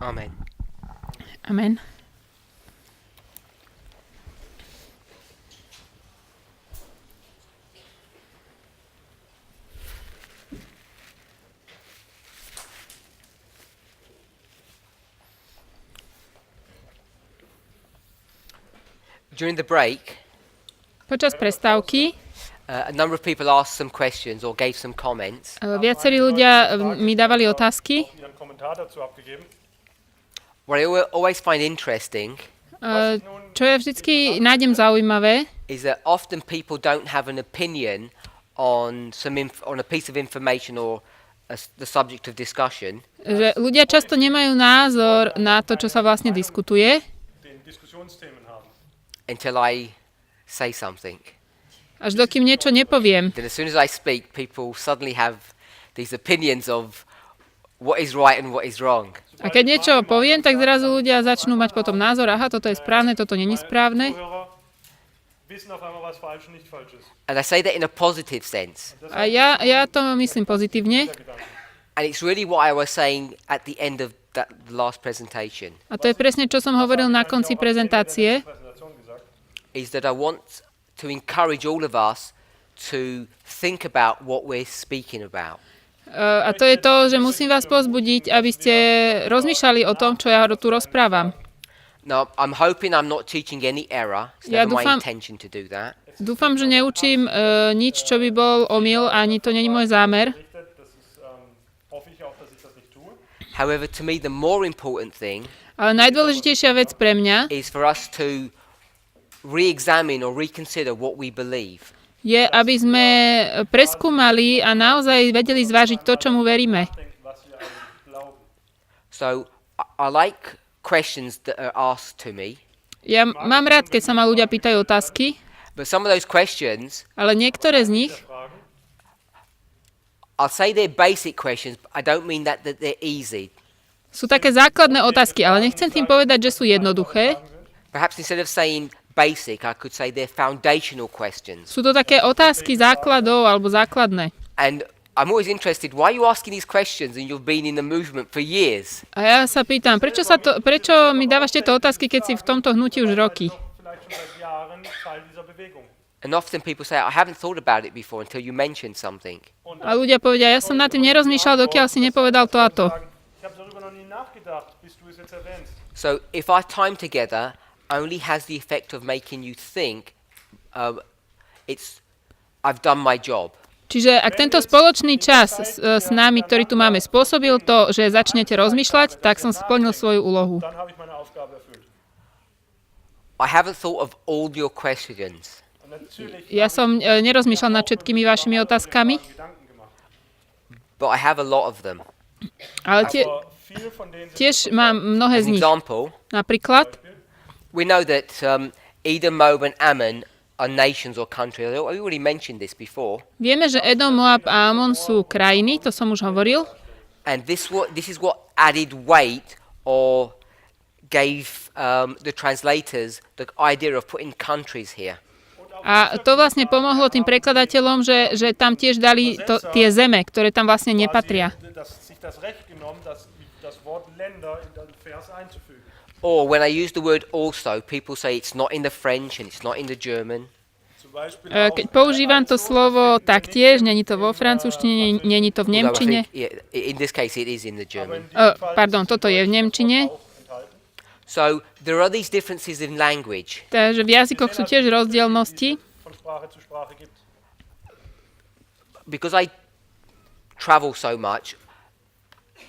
Amen. Amen. During the break, Počas prestávky a number of people asked some questions or gave some comments. viacerí ľudia mi dávali otázky. What I always find interesting Čo ja vždycky nájdem zaujímavé, is that often people don't have an opinion on on a piece of information or the subject of discussion že ľudia často nemajú názor na to, čo sa vlastne diskutuje, until I say something. až dokým niečo nepoviem. Then as soon as I speak, people suddenly have these opinions of what is right and what is wrong. A keď niečo poviem, tak zrazu ľudia začnú mať potom názor, aha, toto je správne, toto není správne. And I say that in a positive sense. A ja to myslím pozitívne. And it's really what I was saying at the end of that last presentation, A to je presne, čo som hovoril na konci prezentácie, is that I want to encourage all of us to think about what we're speaking about. A to je to, že musím vás povzbudiť, aby ste rozmýšľali o tom, čo ja tu rozprávam. Now, I'm hoping I'm not teaching any error. It's Ja never my dúfam- intention to do that. Dúfam, že neučím nič, čo by bol omyl, ani to není môj zámer. However, to me, the more important thing Ale najdôležitejšia vec pre mňa is for us to re-examine or reconsider what we believe. je, aby sme preskúmali a naozaj vedeli zvážiť to, čomu veríme. So, I like questions that are asked to me, Ja mám rád, keď sa ma ľudia pýtajú otázky, but some of those questions, ale niektoré z nich, I'll say they're basic questions, but I don't mean that they're easy. sú také základné otázky, ale nechcem tým povedať, že sú jednoduché. Perhaps instead of saying basic, I could say they're foundational questions. Sú to také otázky základov alebo základné. And I'm always interested, why are you asking these questions and you've been in the movement for years? A ja sa pýtam, prečo mi dávaš tieto otázky, keď si v tomto hnutí už roky? And often people say, I haven't thought about it before until you mentioned something. A ľudia povedia, ja som nad tým nerozmýšľal, dokiaľ si nepovedal to a to. So if our time together only has the effect of making you think, I've done my job. Čiže ak tento spoločný čas s nami, ktorý tu máme, spôsobil to, že začnete rozmýšľať, tak som splnil svoju úlohu. I haven't thought of all your questions. Ja som nerozmýšľal nad všetkými vašimi otázkami, But I have a lot of them. ale tiež mám mnohé As z an nich. example, Napríklad, we know that Edom, Moab and Ammon are nations or countries. I already mentioned this before. vieme, že Edom, Moab a Amon sú krajiny, to som už hovoril. And this is what added weight or gave the translators the idea of putting countries here. A to vlastne pomohlo tým prekladateľom, že tam tiež dali tie zeme, ktoré tam vlastne nepatria. Or when I use the word also, people say it's not in the French and it's not in the German. Keď používam to slovo taktiež, není to vo francúzštine, není to v nemčine. In this case it is in the German. Pardon, toto je v nemčine. So there are these differences in language. Takže v jazykoch sú tiež rozdielnosti. Because I travel so much,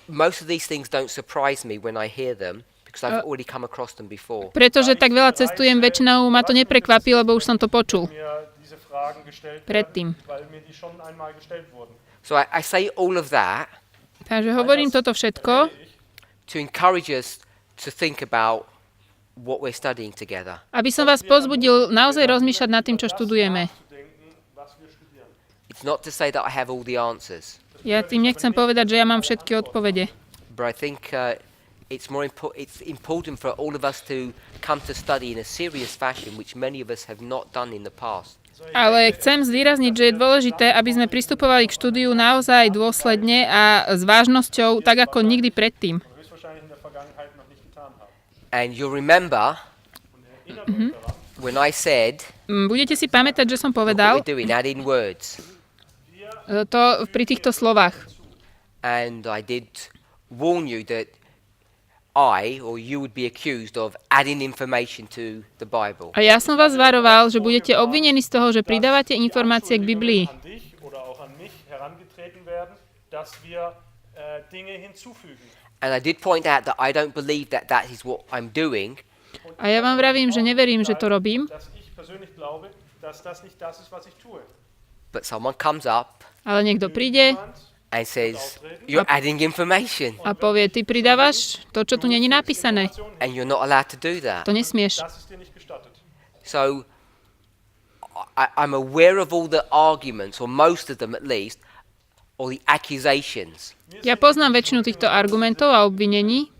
most of these things don't surprise me when I hear them because I've already come across them before. Pretože tak veľa cestujem, väčšinou ma to neprekvapí, lebo už som to počul predtým. So I say all of that Takže hovorím toto všetko, to encourage us to think about what we're studying together. aby som vás povzbudil naozaj rozmýšľať nad tým, čo študujeme. It's not to say that I have all the answers, Ja tým nechcem povedať, že ja mám všetky odpovede. but I think it's important for all of us to come to study in a serious fashion, which many of us have not done in the past. Ale chcem zdôrazniť, že je dôležité, aby sme pristupovali k štúdiu naozaj dôsledne a s vážnosťou, tak ako nikdy predtým. Vergangenheit noch nicht getan haben. And you'll remember Und erinnert euch daran, when I said Budete si pamätať, že som what povedal we're doing, add in words. to pri týchto slovách. And I did warn you that I or you would be accused of adding information to the Bible. A ja som vás varoval, že budete obvinení z toho, že pridávate informácie k Biblii. an dich oder auch an mich herangetreten werden, dass wir Dinge hinzufügen. And I did point out that I don't believe that that is what I'm doing, A ja vám vravím, že neverím, že to robím, Dass ich persönlich glaube, dass das nicht das ist, was ich tue. but someone comes up ale niekto príde and says, you're adding information a povie, ty pridávaš to, čo tu není napísané. and you're not allowed to do that. To nesmieš. Das ist dir nicht gestattet. So I'm aware of all the arguments, or most of them at least, or the accusations. Ja poznám väčšinu týchto argumentov a obvinení,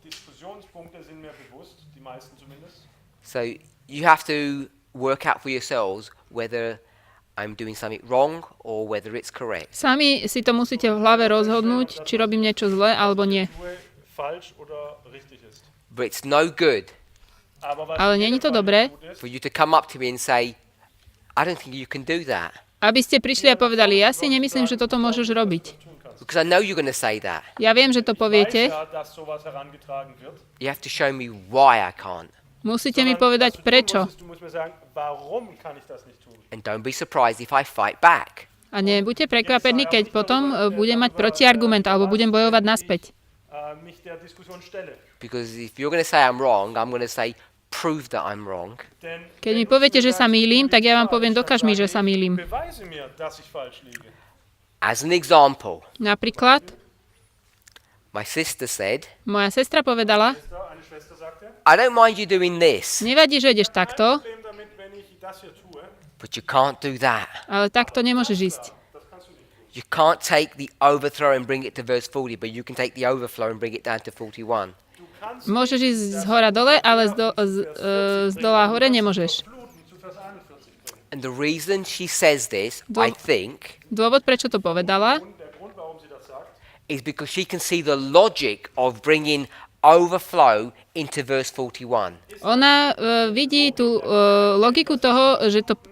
Diskussionspunkte sind mir bewusst, die meisten zumindest. So you have to work out for yourselves whether I'm doing something wrong or whether it's correct. sami si to musíte v hlave rozhodnúť, či robím niečo zlé alebo nie. Tue falsch oder richtig ist. But it's no good Aber was Ale in není jedem to Fall dobré, nicht gut ist, for you to come up to me and say, I don't think you can do that. aby ste prišli a povedali, ja si nemyslím, že toto môžeš robiť. Because I know you're going to say that. Ja viem, že to weiß poviete, ja, dass sowas herangetragen wird. You have to show me why I can't. musíte mi Sondern, povedať was du tun prečo. musst, du musst mir sagen, warum kann ich das nicht tun? And don't be surprised if I fight back. A nebuďte prekvapení, keď potom budem mať protiargument alebo budem bojovať naspäť. Mich der Diskussion stelle. Because if you're going to say I'm wrong, I'm going to say, prove that I'm wrong. Denn Keď mi poviete, že sa mýlim, tak ja vám poviem, dokáž mi, že sa mýlim. beweise mir, dass ich falsch liege. As an example, Napríklad, my sister said, moja sestra povedala, Eine Schwester sagte, I don't mind you doing this, nevadí, že ideš takto, Problem damit, wenn ich das hier tue, but you can't do that. ale takto nemôžeš ísť. das kannst du nicht tun. You can't take the overthrow and bring it to verse 40, but you can take the overflow and bring it down to 41. Du kannst Môžeš ísť z hora dole, ale z dola hore nemôžeš. Fluten zu Vers 41 bringen. And the reason she says this, I think, Dôvod, prečo to povedala, Und der Grund, warum sie das sagt, is because she can see the logic of bringing overflow into verse 41. ona vidí tú logiku toho,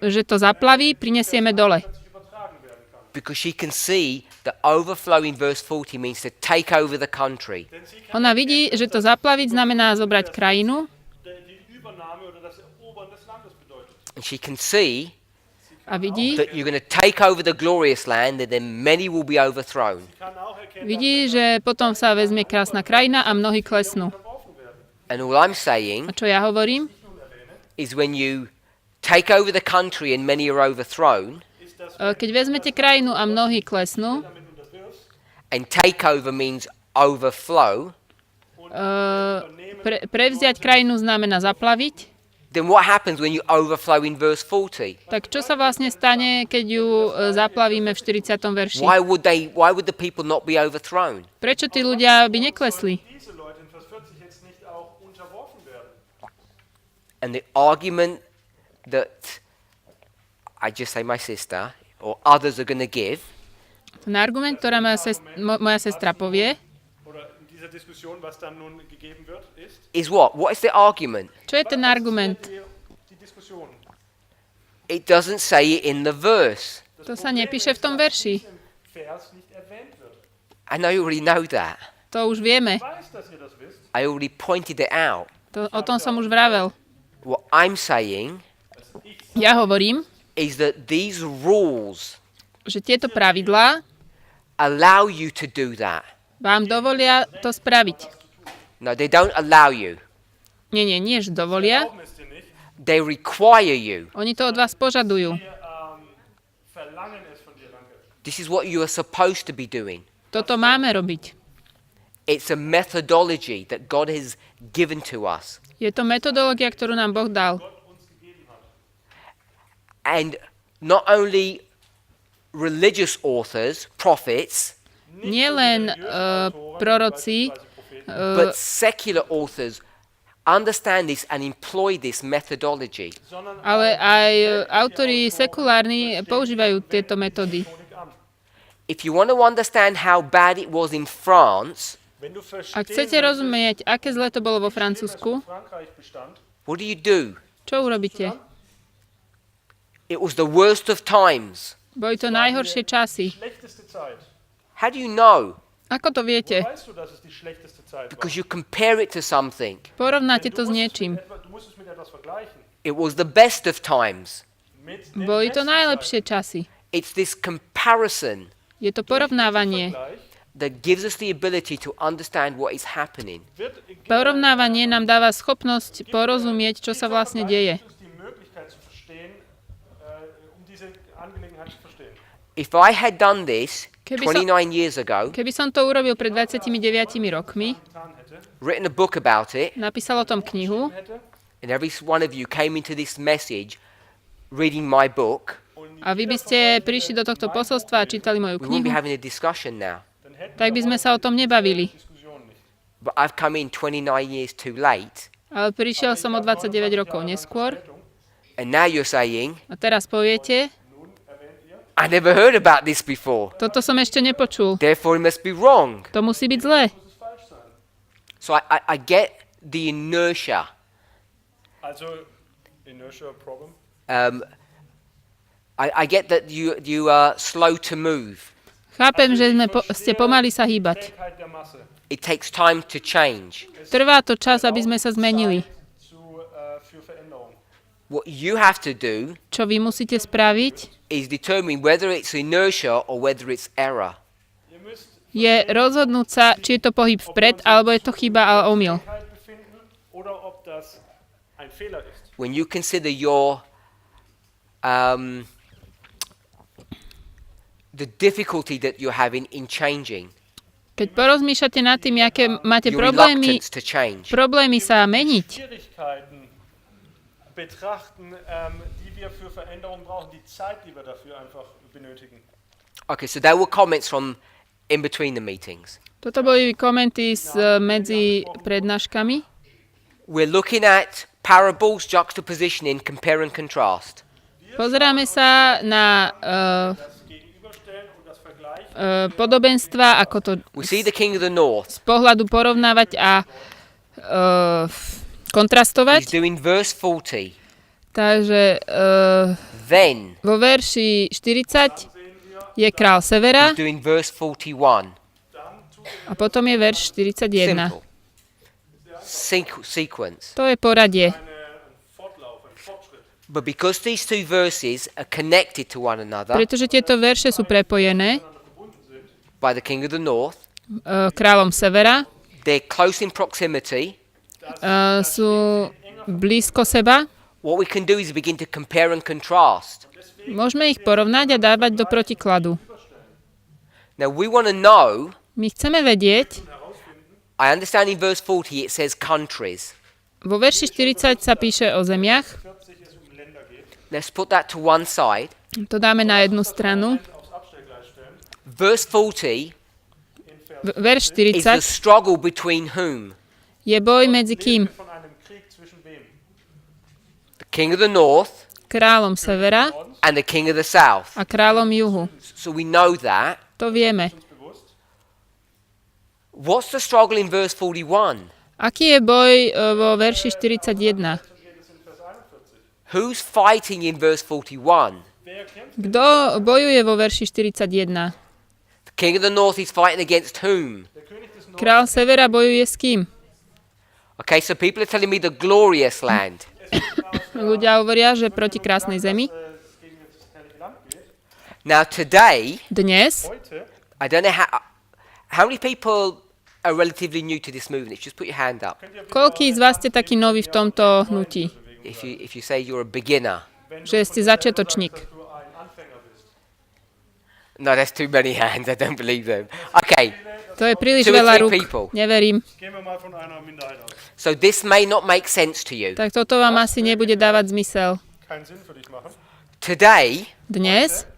že to zaplaví, prinesieme dole. übertragen werden kann. Because she can see that overflow in verse 40 means to take over the country. Denn sie kann Ona vidí, že to zaplaviť znamená zobrať krajinu die Übernahme oder das Erobern des Landes bedeutet. And she can see a vidí, that you're going to take over the glorious land and then many will be overthrown. Kann auch erkennen, vidí, že potom sa vezme krásna krajina a mnohí klesnú. verworfen werden. And all I'm A saying čo ja hovorím? is when you take over the country and many are overthrown, Ist das Keď vezmete krajinu a mnohí klesnú, damit du das wirst? and take over means overflow, prevziať krajinu znamená zaplaviť, then what happens when you overflow in verse 40? tak čo sa vlastne stane, keď ju zaplavíme v 40. verši? Why would the people not be overthrown? Prečo tí ľudia by neklesli? Diese Leute in Vers 40 jetzt nicht auch unterworfen werden. And the argument that I just say my sister or others are going to give Ten argument, ktorá moja sestra povie, Oder in dieser Diskussion, was dann nun gegeben wird, ist is what? What is the argument? čo je ten argument? die Diskussion. It doesn't say it in the verse. To sa nepíše v tom verši. Im Vers nicht erwähnt wird. And I already know that. To už vieme. Ich weiß, dass ihr das wisst. I already pointed it out. O tom som už vravel. What I'm saying Ja hovorím, is that these rules že tieto pravidlá allow you to do that. vám dovolia to spraviť. No, they don't allow you. Nie, že dovolia. Glauben es dir nicht. They require you. Oni to od vás požadujú. Wir verlangen es von dir, danke. This is what you are supposed to be doing. Toto máme robiť. It's a methodology that God has given to us. Je to metodológia, ktorú nám Boh dal. And not only religious authors, prophets, Nie len proroci, but secular authors understand this and employ this methodology. ale aj autori sekulárni používajú tieto metódy. If you want to understand how bad it was in France, Wenn du Ak verstehen chcete rozumieť, aké zle to bolo vo Francúzsku, Frankreich bestand, what do? čo urobíte? It was the worst of times. Boli to najhoršie časy. schlechteste Zeit. How do you know? Ako to viete? Weißt du, dass es die schlechteste Zeit war? Because you compare it to something. Porovnáte Du to s musst niečím. Du musst es mit etwas vergleichen. It was the best of times. Mit den Boli to besten najlepšie časy. It's this comparison Je to porovnávanie. Vergleich that gives us the ability to understand what is happening. wird Porovnávanie nám dáva schopnosť porozumieť, čo sa vlastne deje. uns die Möglichkeit zu verstehen, diese Angelegenheit zu verstehen. If I had done this Keby som- 29 years ago, Keby som to urobil pred 29 rokmi, Getan hätte, written a book about it, napísal o tom knihu and every one of you came into this message reading my book, a vy by ste prišli do tohto posolstva a čítali moju we wouldn't be knihu, having a discussion now. dann hätten tak by sme sa o tom nebavili. Diskussionen nicht. But I've come in 29 years too late, Ale prišiel som o 29 rokov neskôr and now you're saying, a teraz poviete, I never heard about this before, toto som ešte nepočul. therefore it must be wrong. To musí byť zlé. So I get the inertia. Also, inertia problem. I get that you are slow to move. Chápem, že ste pomaly sa hýbať. Trägheit der Masse. It takes time to change. Trvá to čas, aby sme sa zmenili. Für Veränderung. What you have to do Čo vy musíte spraviť, is determine whether it's inertia or whether it's error. Ihr müsst je rozhodnúť sa, či je to pohyb vpred, alebo je to chyba a omyl. Trägheit befinden oder ob das ein Fehler ist. When you consider your the difficulty that you're having in changing, Keď porozmýšľate nad tým, aké máte your problémy reluctance to change. sa meniť, Schwierigkeiten betrachten, die wir für Veränderung brauchen, die Zeit, die wir dafür einfach benötigen. Okay, so there were comments from in between the meetings. toto boli komenty medzi prednáškami. We're looking at parables, juxtapositioning, compare and contrast. Pozeráme sa na Das Gegenüberstellen und das Vergleichen. podobenstva, ako to We see the king of the north. z pohľadu porovnávať a He's kontrastovať. doing verse 40. Takže Then vo verši 40 je král severa he's doing verse 41. a potom je verš 41. Simple. Sequence. To je poradie. Fortlauf, ein Fortschritt. But because these two verses are connected to one another Pretože tieto verše sú prepojené by the king of the north, kráľom severa, they're close in proximity. sú blízko seba. What we can do is begin to compare and contrast. Môžeme ich porovnať a dávať do protikladu. Now we want to know, My chceme vedieť, I understand in verse 40 it says countries. vo verši 40 sa píše o zemiach, Let's put that to one side. to dáme na jednu stranu. Verse 40 Verš is the 40 struggle between whom? je boj medzi kým? Von einem Krieg zwischen wem? The king of the north Kráľom severa and the king of the south. a kráľom juhu. So we know that. To vieme. Bewusst? What's the struggle in verse 41? Aký je boj vo verši 41? Who's fighting in verse 41? Wer kämpft? Kto bojuje vo verši 41? The king of the north is fighting against whom? Der König des Nordens. Král severa bojuje s kým? Okay, so people are telling me the glorious land. Ľudia hovoria, že proti krásnej zemi. Gegen das herrliche Land geht. Now today, Dnes, Heute I don't know how many people are relatively new to this movement. Just put your hand up. koľký z vás ste takí noví v tomto hnutí? If you say you're a beginner. Že ste začiatočník. du ein Anfänger bist. No, that's too many hands. I don't believe them. Okay, To je príliž Two or veľa three rúk. people. Neverím. Gehen wir mal von einer Minderheit aus. so this may not make sense to you. Tak toto vám asi nebude dávať zmysel. Keinen Sinn für dich machen. Today, Dnes,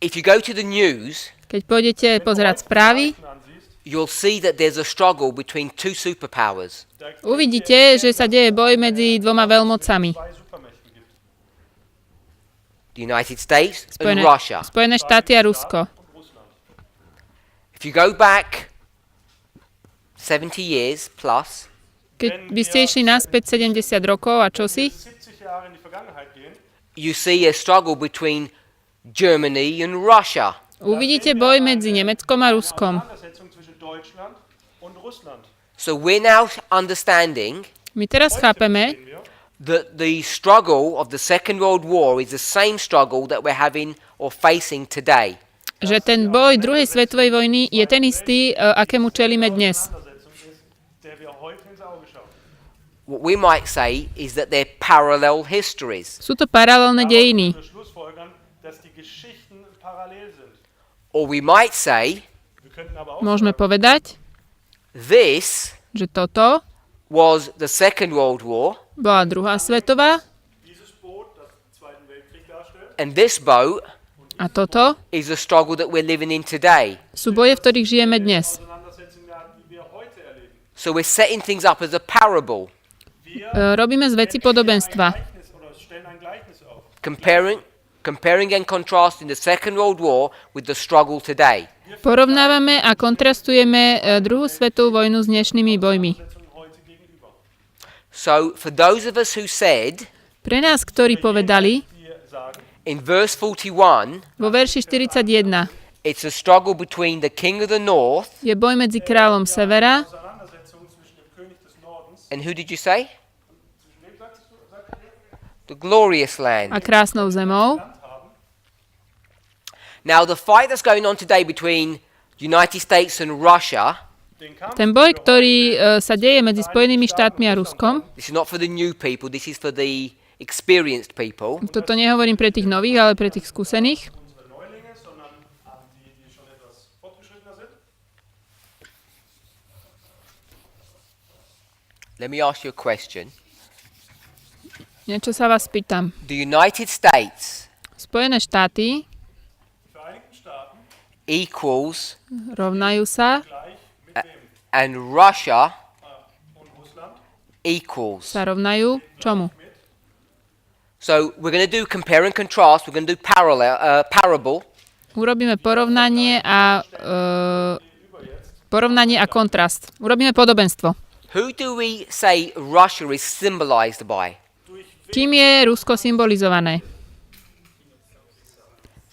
if you go to the news, keď pôjdete pozerať správy, Ansiehst, you'll see that there's a struggle between two superpowers. uvidíte, že sa deje boj medzi dvoma veľmocami. zwei Supermächten gibt. The United States and Russia. Spojené štáty a Rusko. If you go back 70 years plus, Keď by ste išli naspäť 70 rokov a čosi, 70 Jahre in die Vergangenheit gehen, you see a struggle between Germany and Russia. uvidíte boj medzi Nemeckom a Ruskom. Auseinandersetzung zwischen Deutschland und Russland. So we're now understanding My teraz chápeme, that the struggle of the Second World War is the same struggle that we're having or facing today. že ten boj druhej svetovej vojny je ten istý, akému čelíme dnes. Auseinandersetzung ist, der wir heute ins Auge schauen. What we might say is that they're parallel histories. Sú to paralelné dejiny. Wir schlussfolgern, dass die Geschichten parallel sind. Or we might say Wir könnten aber auch Môžeme povedať, this že toto was the Second World War bola druhá svetová dieses Boot, das den Zweiten Weltkrieg darstellt, and this boat a toto is the struggle that we're living in today. sú boje, v ktorých žijeme dnes. Auseinandersetzungen, die wir heute erleben. So we're setting things up as a parable, Robíme z veci podobenstva. Gleichnis oder stellen ein Gleichnis auf. comparing and contrasting the Second World War with the struggle today. Porovnávame a kontrastujeme druhú svetovú vojnu s dnešnými bojmi. Auseinandersetzungen heute gegenüber. So for those of us who said Pre nás, ktorí povedali Die sagen, in verse 41, vo verši 41, it's a struggle between the king of the north je boj medzi kráľom severa Auseinandersetzung zwischen dem König des Nordens, and who did you say? zwischen wem sagst du? The glorious land. a krásnou zemou. Now the fight that's going on today between the United States and Russia, Den Kampf, Ten boj, ktorý sa deje medzi Spojenými štátmi a Ruskom, this is not for the new people, this is for the experienced people. toto nehovorím pre tých nových, ale pre tých skúsených. unsere Neulinge, sondern an die, die schon etwas fortgeschrittener sind. Let me ask you a question. Niečo sa vás pýtam. The United States Spojené štáty Die Vereinigten Staaten equals rovnajú sa, gleich mit dem and Russia und Russland. equals. sa rovnajú čomu? So we're going to do compare and contrast, we're going to do parable. Urobíme porovnanie a kontrast. Urobíme podobenstvo. Who do we say Russia is symbolized by? Kým je Rusko symbolizované?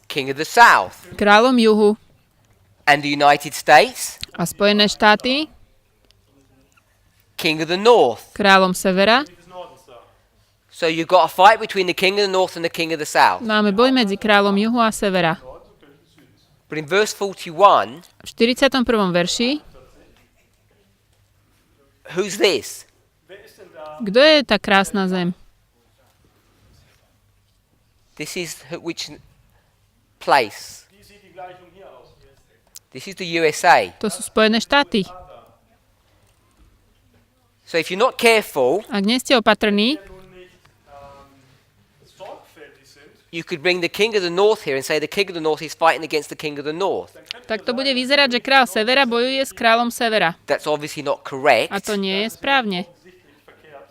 King of the South. Kráľom juhu And the United States? a Spojené štáty, King of the North. kráľom severa. Des Nordens da. So you've got a fight between the King of the North and the King of the South. Máme boj medzi kráľom juhu a severa. But in verse 41, V 41. verši, who's this? Wer ist denn da? kto je tá krásna zem? This is which place? Wie sieht die Gleichung hier aus? This is the USA. To sú Spojené štáty. So if you're not careful, Ak nie ste opatrní, Nun nicht sorgfältig sind, you could bring the King of the North here and say the King of the North is fighting against the King of the North. tak to bude vyzerať, že kráľ severa bojuje s kráľom severa. That's obviously not correct. A to nie je správne. sichtlich verkehrt.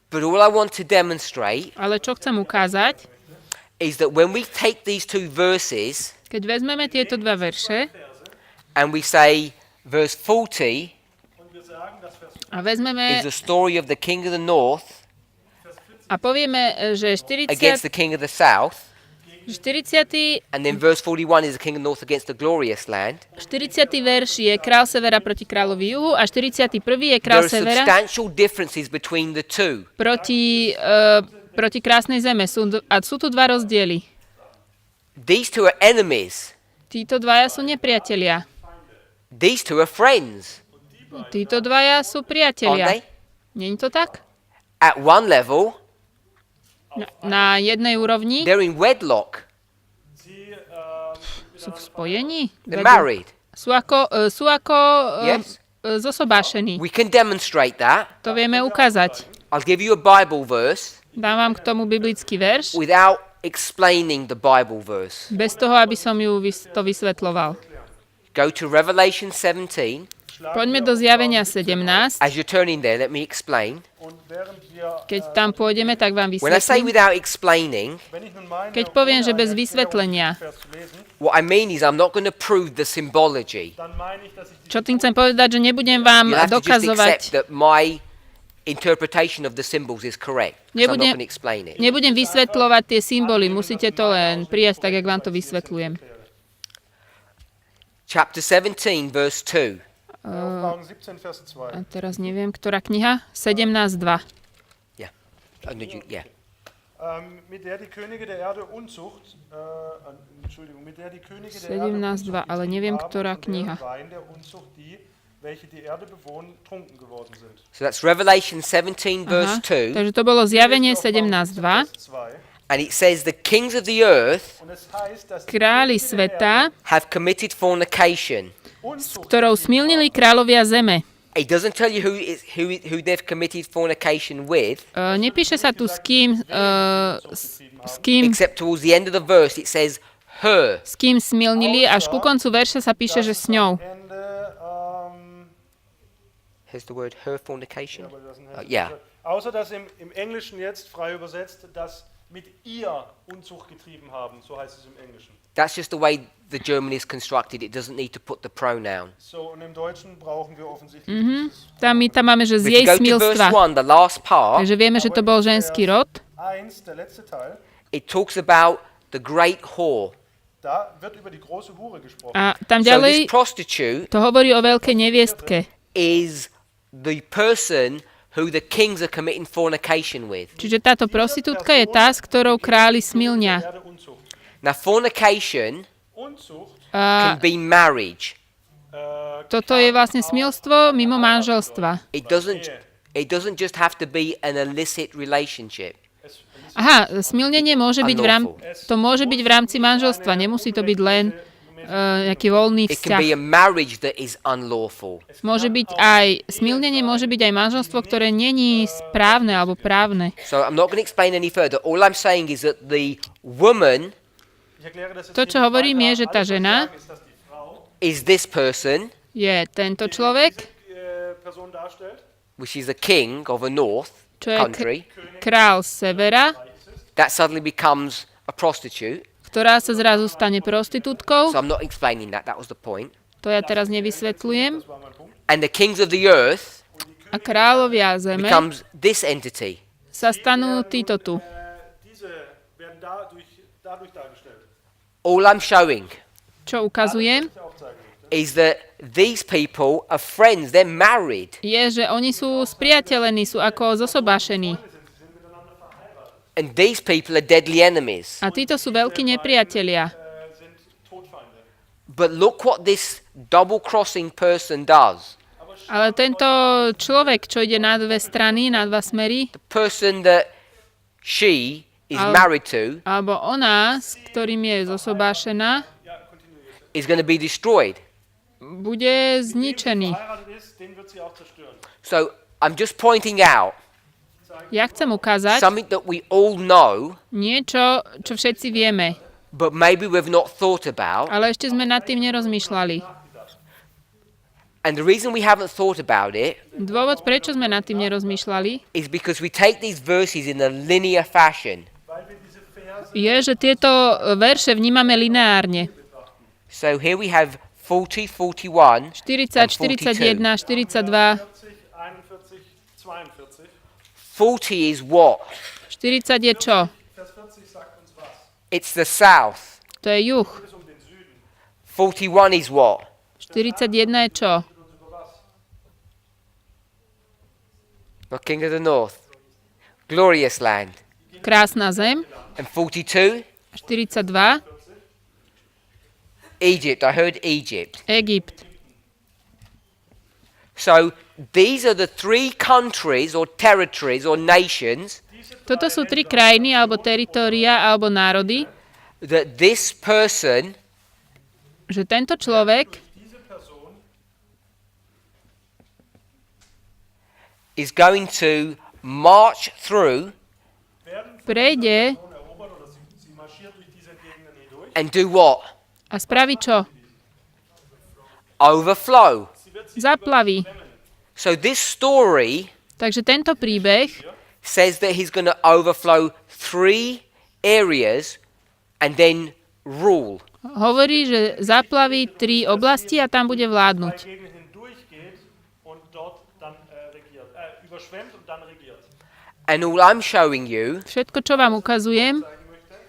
But all I want to demonstrate Ale čo chcem ukázať, is that when we take these two verses keď vezmeme tieto dva verše and we say verse 40 Und wir sagen, dass Vers a vezmeme is the story of the King of the North a povieme, že against the King of the South, 40. and then verse 41 is the King of the North against the glorious land, 40. verš je král severa proti kráľovi juhu a 41. je král there are severa substantial differences between the two. proti krásnej zeme. A sú tu dva rozdiely. These two are enemies. Títo dvaja sú nepriatelia. These two are friends, Títo dvaja sú aren't priatelia. they? Není to tak? At one level, Na jednej úrovni they're in wedlock. sie sú v spojení. They're married. Sú ako Yes. zosobášení. We can demonstrate that. To vieme ukázať. I'll give you a Bible verse Dám vám k tomu biblický verš, without explaining the Bible verse. bez toho, aby som to vysvetľoval. Go to Revelation 17. Poďme do zjavenia 17. As you're turning there, let me explain. Keď tam pôjdeme, tak vám When I say vysvetlím. without explaining, Keď poviem, že bez vysvetlenia, what I mean is I'm not going to prove the symbology. čo tým chcem povedať, že nebudem vám You have to just accept dokazovať, that my interpretation of the symbols is correct. 'Cause I'm not Nebudem- going to explain it. nebudem vysvetľovať tie symboly, musíte to len prijať tak, jak vám to vysvetľujem. Chapter 17, verse 2. Offenbarung 17, Vers 2. A teraz neviem, ktorá kniha? 17.2. Yeah. Yeah. Mit der die Könige der Erde Unzucht, Entschuldigung, mit der die Könige der 17.2, Erde ale neviem, getrieben ktorá haben, von kniha. deren Wein der Unzucht die, welche die Erde bewohnen, trunken geworden sind. So that's Revelation 17, verse 2. Takže to bolo zjavenie 17.2. Vers 2. And it says the kings of the earth Und es heißt, dass die Králi Könige der sveta, have committed fornication. Unzucht ktorou smilnili kráľovia zeme. It doesn't tell you who they've committed fornication with, Nepíše sa tu s kým, s kým, except towards the end of the verse it says her. s kým smilnili, až ku koncu verša sa píše, že s ňou. Ende, Here's the word her fornication. aber das ist Yeah. Außer dass im Englischen jetzt frei übersetzt, dass mit ihr Unzucht getrieben haben, so heißt es im Englischen. That's just the way the German is constructed. It doesn't need to put the pronoun. So, und im Deutschen brauchen wir offensichtlich My tam máme, že z If jej you go to verse smilstva. 1, the last part, Takže vieme, že to bol ženský rod. 1, der letzte Teil, it talks about the great whore. da wird über die große Hure gesprochen. A tam So this ďalej prostitute to hovorí o veľkej neviestke. is the person who the kings are committing fornication with. Čiže táto prostitútka je tá, s ktorou králi smilnia. Erde Unzucht. Now, fornication Unzucht, can be marriage. Toto je vlastne smilstvo mimo manželstva. It doesn't just have to be an illicit relationship. Aha, smilnenie môže byť to môže byť v rámci manželstva, nemusí to byť len nejaký voľný It can vzťah. be a marriage that is unlawful. Môže byť aj, smilnenie môže byť aj manželstvo, ktoré není správne alebo právne. So I'm not going to explain any further. All I'm saying is that the woman ich erkläre das jetzt To, čo hier nicht hovorím, weiter. je, že tá Alles, was žena ich sage, ist, dass die Frau is this person, je tento človek, Person darstellt, which is a king of a north čo je country, král severa, that suddenly becomes a prostitute. ktorá sa zrazu stane prostitútkou. So I'm not explaining that. That was the point. To ja teraz nevysvetľujem. das war mein Punkt, And the kings of the earth A kráľovia zeme becomes this entity. sa stanú títo tu. diese werden dadurch dargestellt. All I'm showing Čo ukazujem, is that these people are friends. They're married. je, že oni sú spriateľení, sú ako zosobášení. And these people are deadly enemies. A títo sú veľkí nepriatelia. Sind Todfeinde. But look what this double-crossing person does. Ale tento človek, čo ide na dve strany, na dva smery, The person that she is Al- married to alebo ona, s ktorým je zosobášená, is going to be destroyed. bude zničený. Verheiratet ist, den wird sie auch zerstören. So I'm just pointing out Ja chcem ukázať something that we all know, niečo, čo všetci vieme, but maybe we've not thought about. ale ešte sme nad tým nerozmýšľali. And the reason we haven't thought about it Dôvod, prečo sme nad tým nerozmýšľali, is because we take these verses in a linear fashion. je, že tieto verše vnímame lineárne. So here we have 40, 41, 40, and 42. 41, 42. 41, 42. 40 is what? 40 je čo? Vers 40 sagt uns was. It's the south. To je juh. Es um den Süden. 41 is what? 41 je čo? The king of the north. Glorious land. Krásna zem. And 42? 42. Egypt. I heard Egypt. Egypt. So these are the three countries or territories or nations Toto sú tri krajiny, alebo teritória, alebo národy, that this person že tento človek Diese Person is going to march through prejde erobert oder sie marschiert durch diese Gegenden hindurch. and do what? a spraví čo? Overflow. Sie wird sie Zaplavy. So this story Takže tento príbeh says that he's going to overflow 3 areas and then rule. hovorí, že zaplaví 3 oblasti a tam bude vládnuť. Gegenden hindurchgeht und dort dann regiert. Überschwemmt und dann regiert. And all I'm showing you Všetko, čo vám ukazujem,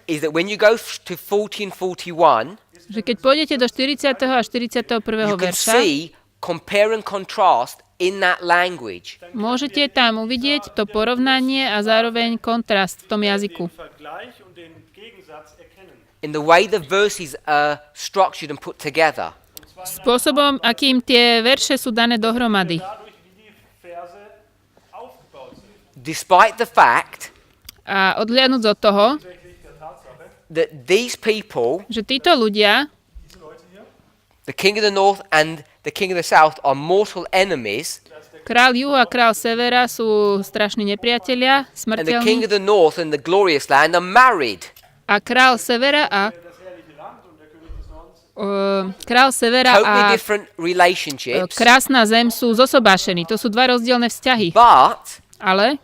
is that when you go to 40 and 41, že keď pôjdete do 40. a 41. you can verša, see compare and contrast in that language. môžete tam uvidieť to porovnanie a zároveň kontrast v tom jazyku. Den Vergleich und den Gegensatz erkennen. In the way the verses are structured and put together. Spôsobom, akým tie verše sú dané dohromady. Dadurch, wie die Verse aufgebaut sind. Despite the fact A odhliadnúť od toho, Tatsächlich der Tatsache, that these people, že títo ľudia, diese Leute hier, the king of the north and the king of the south, are mortal enemies, král juhu a král severa sú strašní nepriatelia, and the king smrteľní. of the north and the glorious land are married. A král severa a das herrliche Land und der König des Nordens, král severa Totally a different relationships, krásna zem sú zosobášení. To sú 2 rozdielne vzťahy. but Ale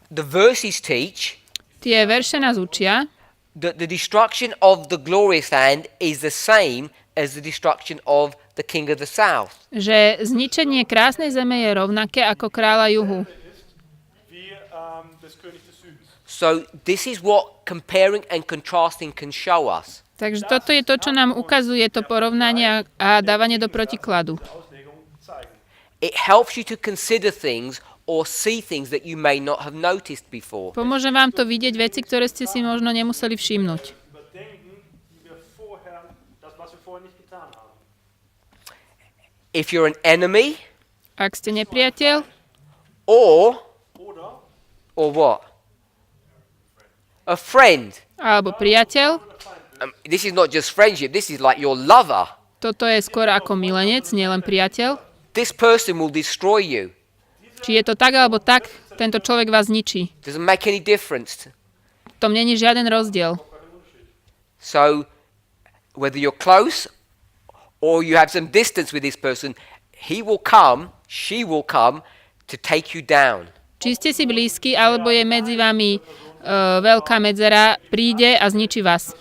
the verses teach tie verše nás učia, that the destruction of the glorious land is the same as the destruction of the king of the south. že zničenie krásnej zeme je rovnaké ako kráľa juhu. wie des Königs des Südens. So this is what comparing and contrasting can show us. Takže toto je to, čo nám ukazuje to porovnanie a dávanie do protikladu. Auslegung zeigen. It helps you to consider things or see things that you may not have noticed before. Pomôže vám to vidieť veci, ktoré ste si možno nemuseli všimnúť. Überdenken, die wir vorher, das, was wir vorher nicht getan haben. If you're an enemy Ak ste nepriateľ, or Oder what? A friend. alebo priateľ, This is not just friendship, this is like your lover. toto je skôr ako milenec, nielen priateľ. This person will destroy you. Či je to tak alebo tak, tento človek vás ničí. Doesn't make any difference. V tom není žiaden rozdiel. So whether you're close or you have some distance with this person, he will come, she will come to take you down. Či ste si blízki, alebo je medzi vami veľká medzera, príde a zničí vás.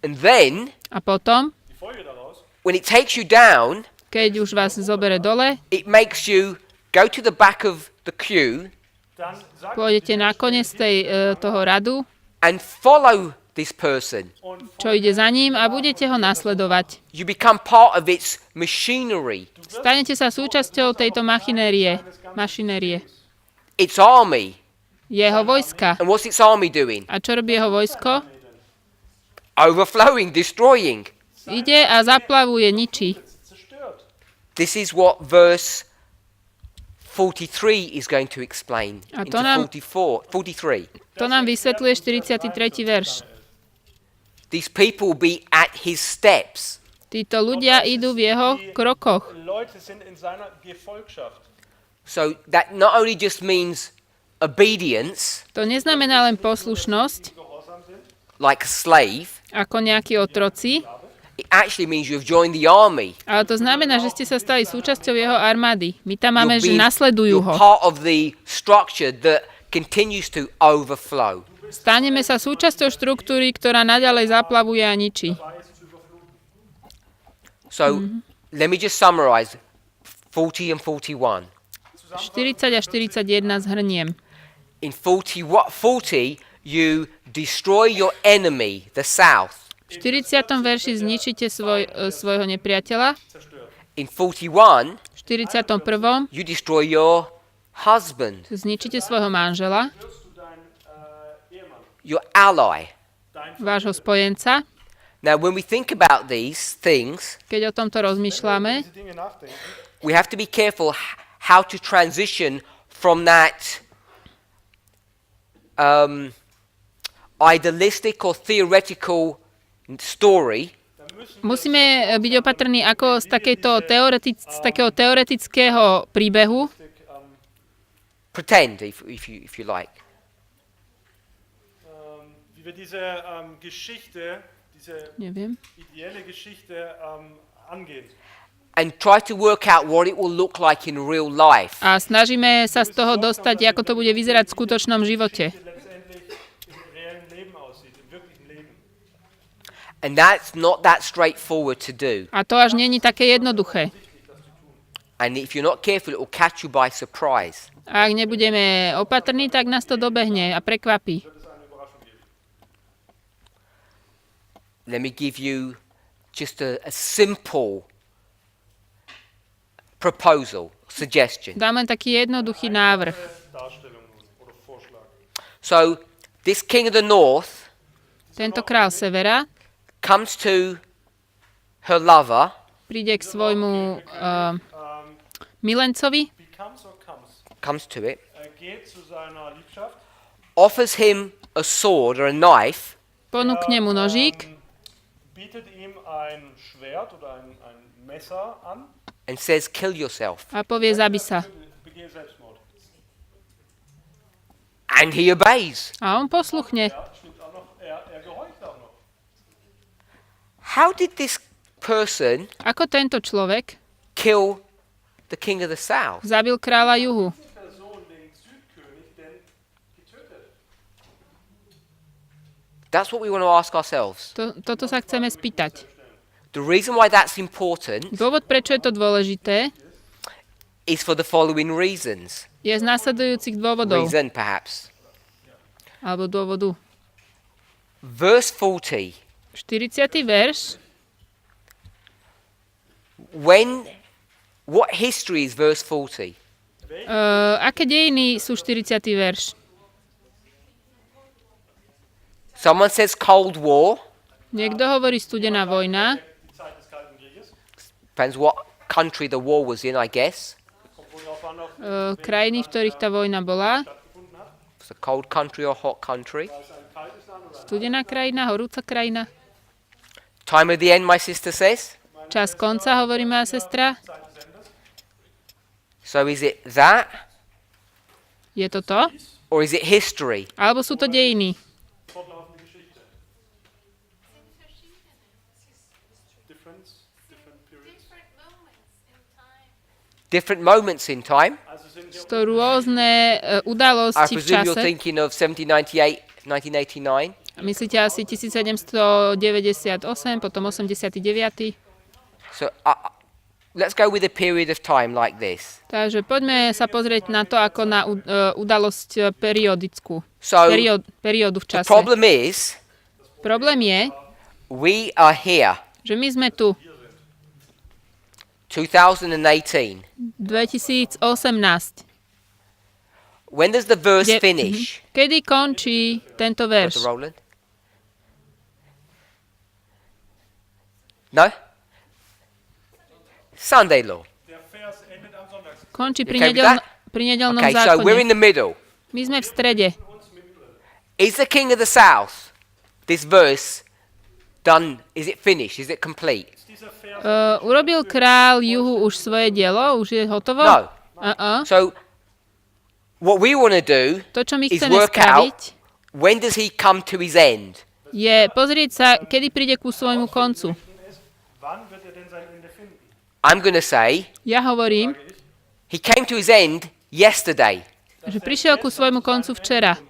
And then A potom, die Folge daraus, when it takes you down, keď už vás zobere dole, it makes you go to the back of the queue dann sagt pôjdete na koniec toho radu, and follow this person. čo ide za ním a budete ho nasledovať. You become part of its machinery, Stanete sa súčasťou tejto mašinérie, its army. jeho vojska. And what's its army doing? A čo robí jeho vojsko? Overflowing, destroying. Ide a zaplavuje, ničí. zerstört. This is what verse 43 is going to explain A into to nám- 43. To nám vysvetľuje 43. verš. These people will be at his steps. Títo ľudia idú v jeho krokoch. Leute sind in seiner Gefolgschaft. So that not only just means obedience, To neznamená len poslušnosť, Gehorsam sind. like a slave, ako nejakí otroci, it actually means you have joined the army. ale to znamená, že ste sa stali súčasťou jeho armády. My tam máme, že You're nasledujú ho. part of the structure that continues to overflow. Staneme sa súčasťou štruktúry, ktorá naďalej zaplavuje a ničí. So let me just summarize 40 and 41. 40 a 41 zhrniem. In 40, you destroy your enemy, the south. V 40. verši zničíte svojho nepriateľa. In 41, V 41. you destroy your husband, zničíte svojho manžela, your ally. vášho spojenca. Now, when we think about these things, Keď o tomto rozmýšľame, Diese Dinge nachdenken. we have to be careful how to transition from that idealistic or theoretical story musíme byť opatrní, ako z takého teoretického príbehu, pretend, if you like, Wie wir diese Geschichte, diese neviem, ideelle Geschichte angehen. and try to work out what it will look like in real life. A snažíme sa z toho dostať, ako to bude vyzerať v skutočnom živote. Letztendlich im reellen Leben aussieht, im wirklichen Leben. And that's not that straightforward to do. A to až není také jednoduché. And if you're not careful, it will catch you by surprise. A ak nebudeme opatrní, tak nás to dobehne a prekvapí. Let me give you just a simple proposal, suggestion. Dám len taký jednoduchý návrh. Darstellung oder Vorschlag. So, this king of the north Tento král severa comes to her lover príde k svojmu milencovi, comes to it, Geht zu seiner Liebschaft, offers him a sword or a knife, ponúkne mu nožík bietet ihm ein Schwert oder ein Messer an, and says, kill yourself. a povie, zabi sa. begehe Selbstmord. And he obeys. A on posluchne. Stimmt auch noch, er gehorcht auch noch. How did this person Ako tento človek kill the king of the south? zabil kráľa juhu? Person den Südkönig denn getötet? That's what we want to ask ourselves. Toto sa chceme spýtať. The reason why that's important Dôvod, prečo je to dôležité, is for the following reasons. je z následujúcich dôvodov. Reason, perhaps. Alebo dôvodu. Verse 40. 40. verš. What history is verse 40? Aké dejiny sú 40. verš? Someone says Cold War. Niekto hovorí studená vojna. Die Zeit des Kalten Krieges. Depends what country the war was in, I guess. Kommt wohl darauf an, ob Krajiny, v ktorých tá vojna bola. stattgefunden hat. It's a cold country or hot country. War es ein kaltes Land oder Studená krajina, horúca krajina. Time of the end, my sister says. Čas konca, hovorí moja sestra. Zeit des Endes? So is it that, Je to to? or is it history? Alebo sú to dejiny? Fortlaufende Geschichte. Different periods. Different moments in time. Also sind Sú to rôzne I udalosti v presume you're čase. thinking of 1798, 1989. Myslíte asi 1798, potom 89. So let's go with a period of time like this. Takže poďme sa pozrieť na to ako na udalosť periodickú. So Periódu v the čase. problem is Problém je, we are here, že my sme tu 2018. 2018. When does the verse finish? Kedy končí tento verš? Dr. Roland? No? Sunday law. der Vers endet am Sonntag. Končí pri, Okay with that? nedeľnom Okay, so we're in zákone. the middle. My sme v strede. Is the king of the south, this verse, done? Is it finished? Is it complete? Dieser Vers Urobil král juhu už svoje dielo? Už je hotovo? No. So, what we want to do to, čo my is chceme work out spraviť, when does he come to his end. je pozrieť sa, kedy príde ku svojmu koncu. ist, wann wird er denn sein Ende finden? I'm going to say Ja hovorím, he came to his end yesterday. že prišiel ku svojmu koncu včera.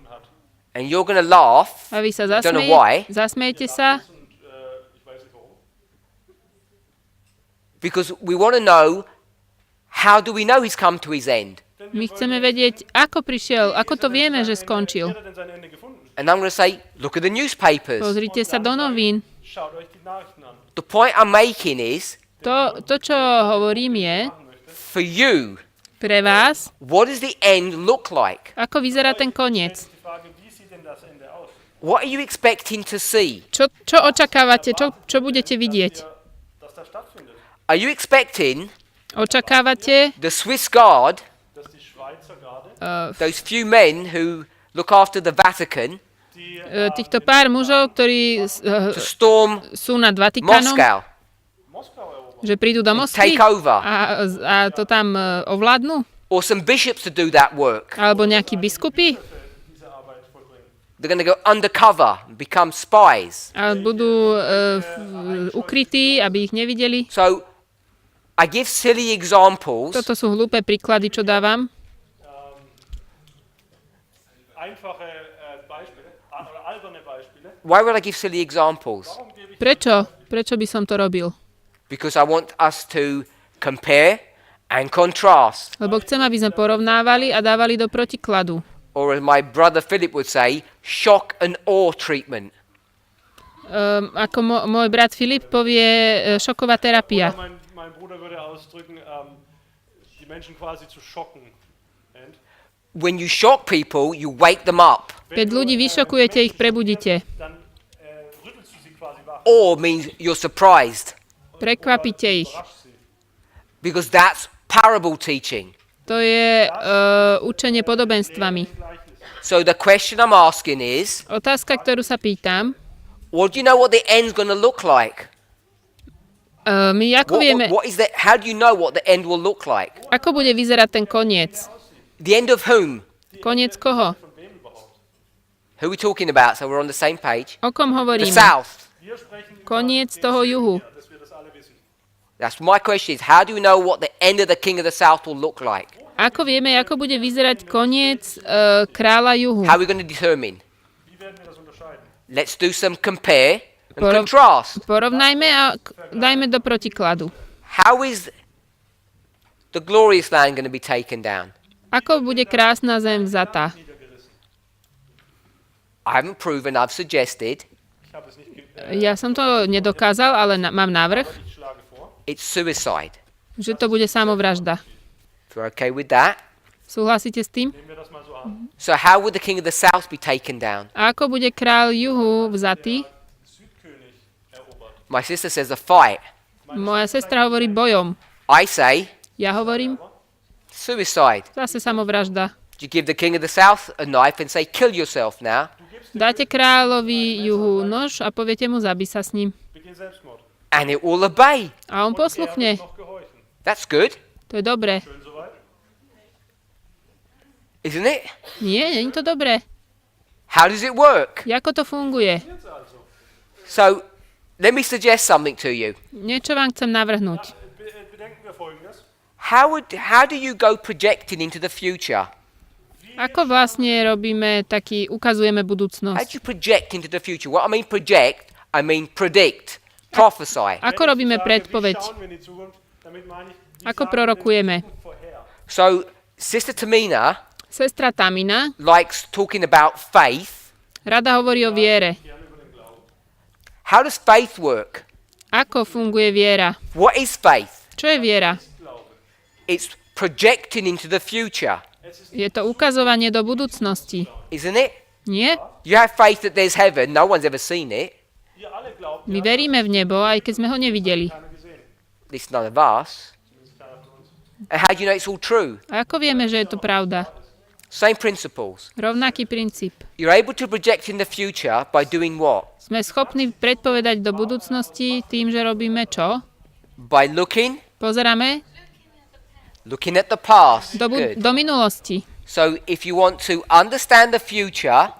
And you're going to laugh A vy sa Don't know why. zasmejete sa, Ich weiß nicht warum. because we want to know, how do we know he's come to his end? my chceme vedieť, ako prišiel, ako to vieme, že skončil. Wie hat er denn sein Ende gefunden? And I'm going to say, look at the newspapers. Pozrite sa do novín. Schaut euch die Nachrichten an. The point I'm making is, To, čo hovorím je, for you, pre vás, what does the end look like? ako vyzerá ten koniec. Die Frage, wie sieht denn das Ende aus? What are you expecting to see? Čo očakávate, čo budete vidieť? Dass das stattfindet. Are you expecting Očakávate, the Swiss Guard, Dass die Schweizer Garde, those few men who look after the Vatican, die týchto pár mužov, ktorí to storm sú nad Vatikánom, Moscow, Moskau erobern? že prídu do Moskvy take over, a to tam ovládnu? or some bishops to do that work? Alebo nejakí biskupy? Diese Arbeit vollbringen. They're going to go undercover and become spies. A budú ukrytí, aby ich nevideli? So, I give silly examples Toto sú hlúpe príklady, čo dávam. Einfache Beispiele, oder alberne Beispiele. Why would I give silly examples? Warum gebe ich Prečo? Prečo by som to robil? Because I want us to compare and contrast. Lebo chcem, aby sme porovnávali a dávali do protikladu. Or as my brother Philip would say, shock and awe treatment. Ako môj brat Filip povie, šoková terapia. Oder mein Bruder würde ausdrücken, die Menschen quasi zu schocken. And When you shock people, you wake them up. Keď ľudí vyšokujete, ich prebudíte. dann rüttelst du sie quasi wach, Awe means you're surprised. Prekvapíte ich. überraschst sie. Because that's parable teaching. To je učenie podobenstvami. So the question I'm asking is, Otázka, ktorú sa pýtam, well, do you know what the end's going to look like? my ako vieme, What is that? How do you know what the end will look like? ako bude vyzerať ten koniec? The end of whom? Koniec koho? Who are we talking about? So we're on the same page. O kom The hovoríme? south. Wir sprechen über Koniec toho juhu. dass wir das alle wissen. That's my question is, how do you know what the end of the king of the south will look like? Ako vieme, ako bude vyzerať koniec kráľa juhu? How are we going to determine? Wie werden wir das unterscheiden? Let's do some compare and Porov- contrast. Porovnajme a dajme do protikladu. How is the glorious land going to be taken down? Ako bude krásna zem vzatá? I haven't proven, I've suggested. Ich habe es nicht Ja som to nedokázal, ale mám návrh, ich schlage vor. It's suicide. že to bude samovražda. If you're okay with that. Súhlasíte s tým? Nehmen wir das mal so an. So how would the king of the south be taken down? A ako bude kráľ juhu vzatý? Südkönig erobert. My sister says a fight. Moja sestra hovorí bojom. I say Ja hovorím, suicide. zase samovražda. You give the king of the south a knife and say kill yourself now. Dáte kráľovi juhu nož a poviete mu, zabij sa s ním. Beginn Selbstmord. And it will obey. A on posluchne. Noch gehorchen. That's good, To je dobré. Schön soweit. isn't it? Nie, nie je to dobré. How does it work? Ako to funguje? Jetzt also. So let me suggest something to you. Niečo vám chcem navrhnúť. Bedenken wir Folgendes. How do you go projecting into the future? Ako vlastne robíme taký, ukazujeme How do budúcnosť? you project into the future? What I mean project, I mean predict, prophesy. Ako robíme Wie predpoveď? schauen wir in die Zukunft? Damit meine ich, wie Ako sagen wir prorokujeme? die Zukunft vorher? So Sister Tamina Sestra Tamina likes talking about faith. rada hovorí o viere. Gerne über den Glauben. How does faith work? Ako funguje viera? What is faith? Čo je viera? Glaube. It's projecting into the future, Je to ukazovanie do budúcnosti. isn't it? Nie? You have faith that there's heaven. No one's ever seen it. Wir alle glauben, My veríme v nebo, aj keď sme ho nevideli. keiner gesehen. At least none of us. Zumindest keiner von uns. And how do you know it's all true? A ako vieme, že je to pravda? Same principles. Rovnaký princíp. You're able to project in the future by doing what? Sme schopní predpovedať do budúcnosti tým, že robíme čo? By looking Pozeráme at the past. Good. do minulosti. So if you want to understand the future,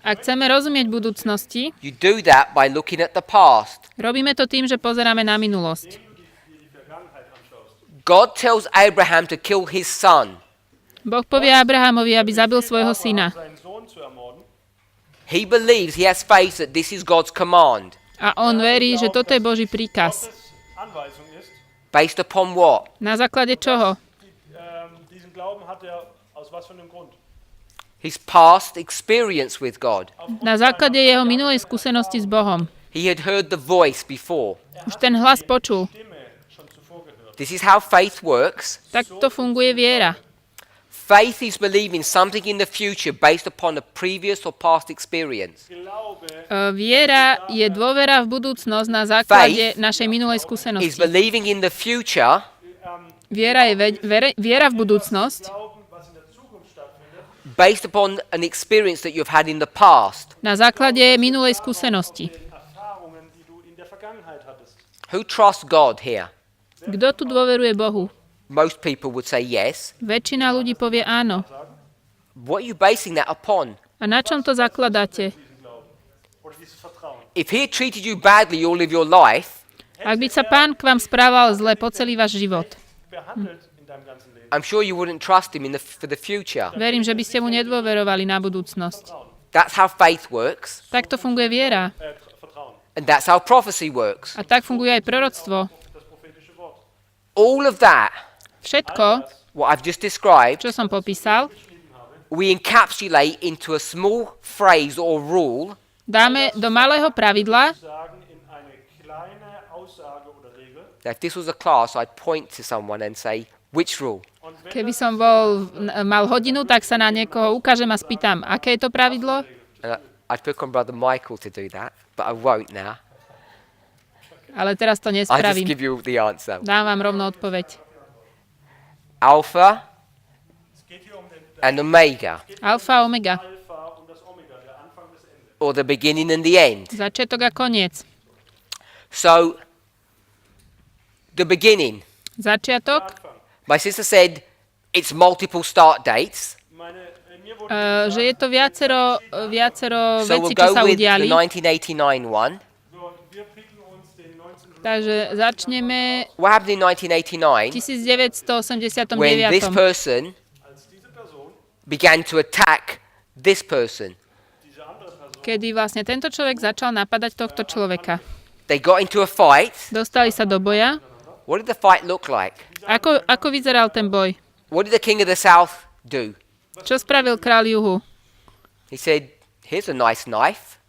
Ak chceme rozumieť budúcnosti, you do that by looking at the past. robíme to tým, že pozeráme na minulosť. God tells Abraham to kill his son. Boh povie Abrahamovi, aby zabil svojho syna. Seinen Sohn zu ermorden. He believes, he has faith that this is God's command. A on verí, že toto je Boží príkaz. Gottes Anweisung ist, Based upon what? Na základe čoho? diesen Glauben hat er aus was für einem Grund? His past experience with God. Na základe jeho minulej skúsenosti s Bohom. He had heard the voice before. Už ten hlas počul. Stimme schon zuvor gehört. This is how faith works. Tak to funguje viera. Faith is believing something in the future based upon a previous or past experience. Glaube Viera je dôvera v budúcnosť na základe našej minulej Is skúsenosti. believing in the future Viera je viera v budúcnosť Glauben, was in der Zukunft stattfindet, based upon an experience that you've had in the past. na základe minulej skúsenosti. den Erfahrungen, die du in der Vergangenheit hattest. Who trusts God here? Kto tu dôveruje Bohu? Most people would say yes. Väčšina ľudí povie áno. What are you basing that upon? A na čom to zakladáte? Diesen Glauben oder dieses Vertrauen. If he had treated you badly all of your life, Ak by sa pán k vám správal zle po celý váš život, behandelt in deinem ganzen Leben, I'm sure you wouldn't trust him for the future. verím, že by ste mu nedôverovali na budúcnosť. That's how faith works, Takto funguje viera. Vertrauen, and that's how prophecy works. A tak funguje aj proroctvo. das prophetische Wort. All of that, Všetko, what I've just described, čo som popísal, we encapsulate into a small phrase or rule dáme do malého pravidla. Sagen in eine kleine Aussage oder Regel. Now, if this was a class, I'd point to someone and say, which rule? Und wenn Keby som mal hodinu, tak sa na niekoho ukážem a spýtam, aké je to pravidlo? And I'd pick on Brother Michael to do that, but I won't now. Ale teraz to I just nespravím. give you the answer. Dám vám rovno odpoveď. Alpha es geht hier um den and Omega, Alfa, omega. Alpha und das Omega, der Anfang des Endes. or the beginning and the end. Začiatok a koniec. So, the beginning. Začiatok, My sister said it's multiple start dates. Mir wurde že je to viacero So we'll vecí, čo go sa with the udiali. 1989 one. so, wir picken uns den 19. Takže začneme What happened in 1989 v 1989. when this person Als diese Person, began to attack this person? diese andere Person, kedy vlastne tento človek začal napadať tohto človeka. They got into a fight. Dostali sa do boja. What did the fight look like? Ako vyzeral ten boj? What did the king of the south do? Čo spravil kráľ juhu? He said, here's a nice knife.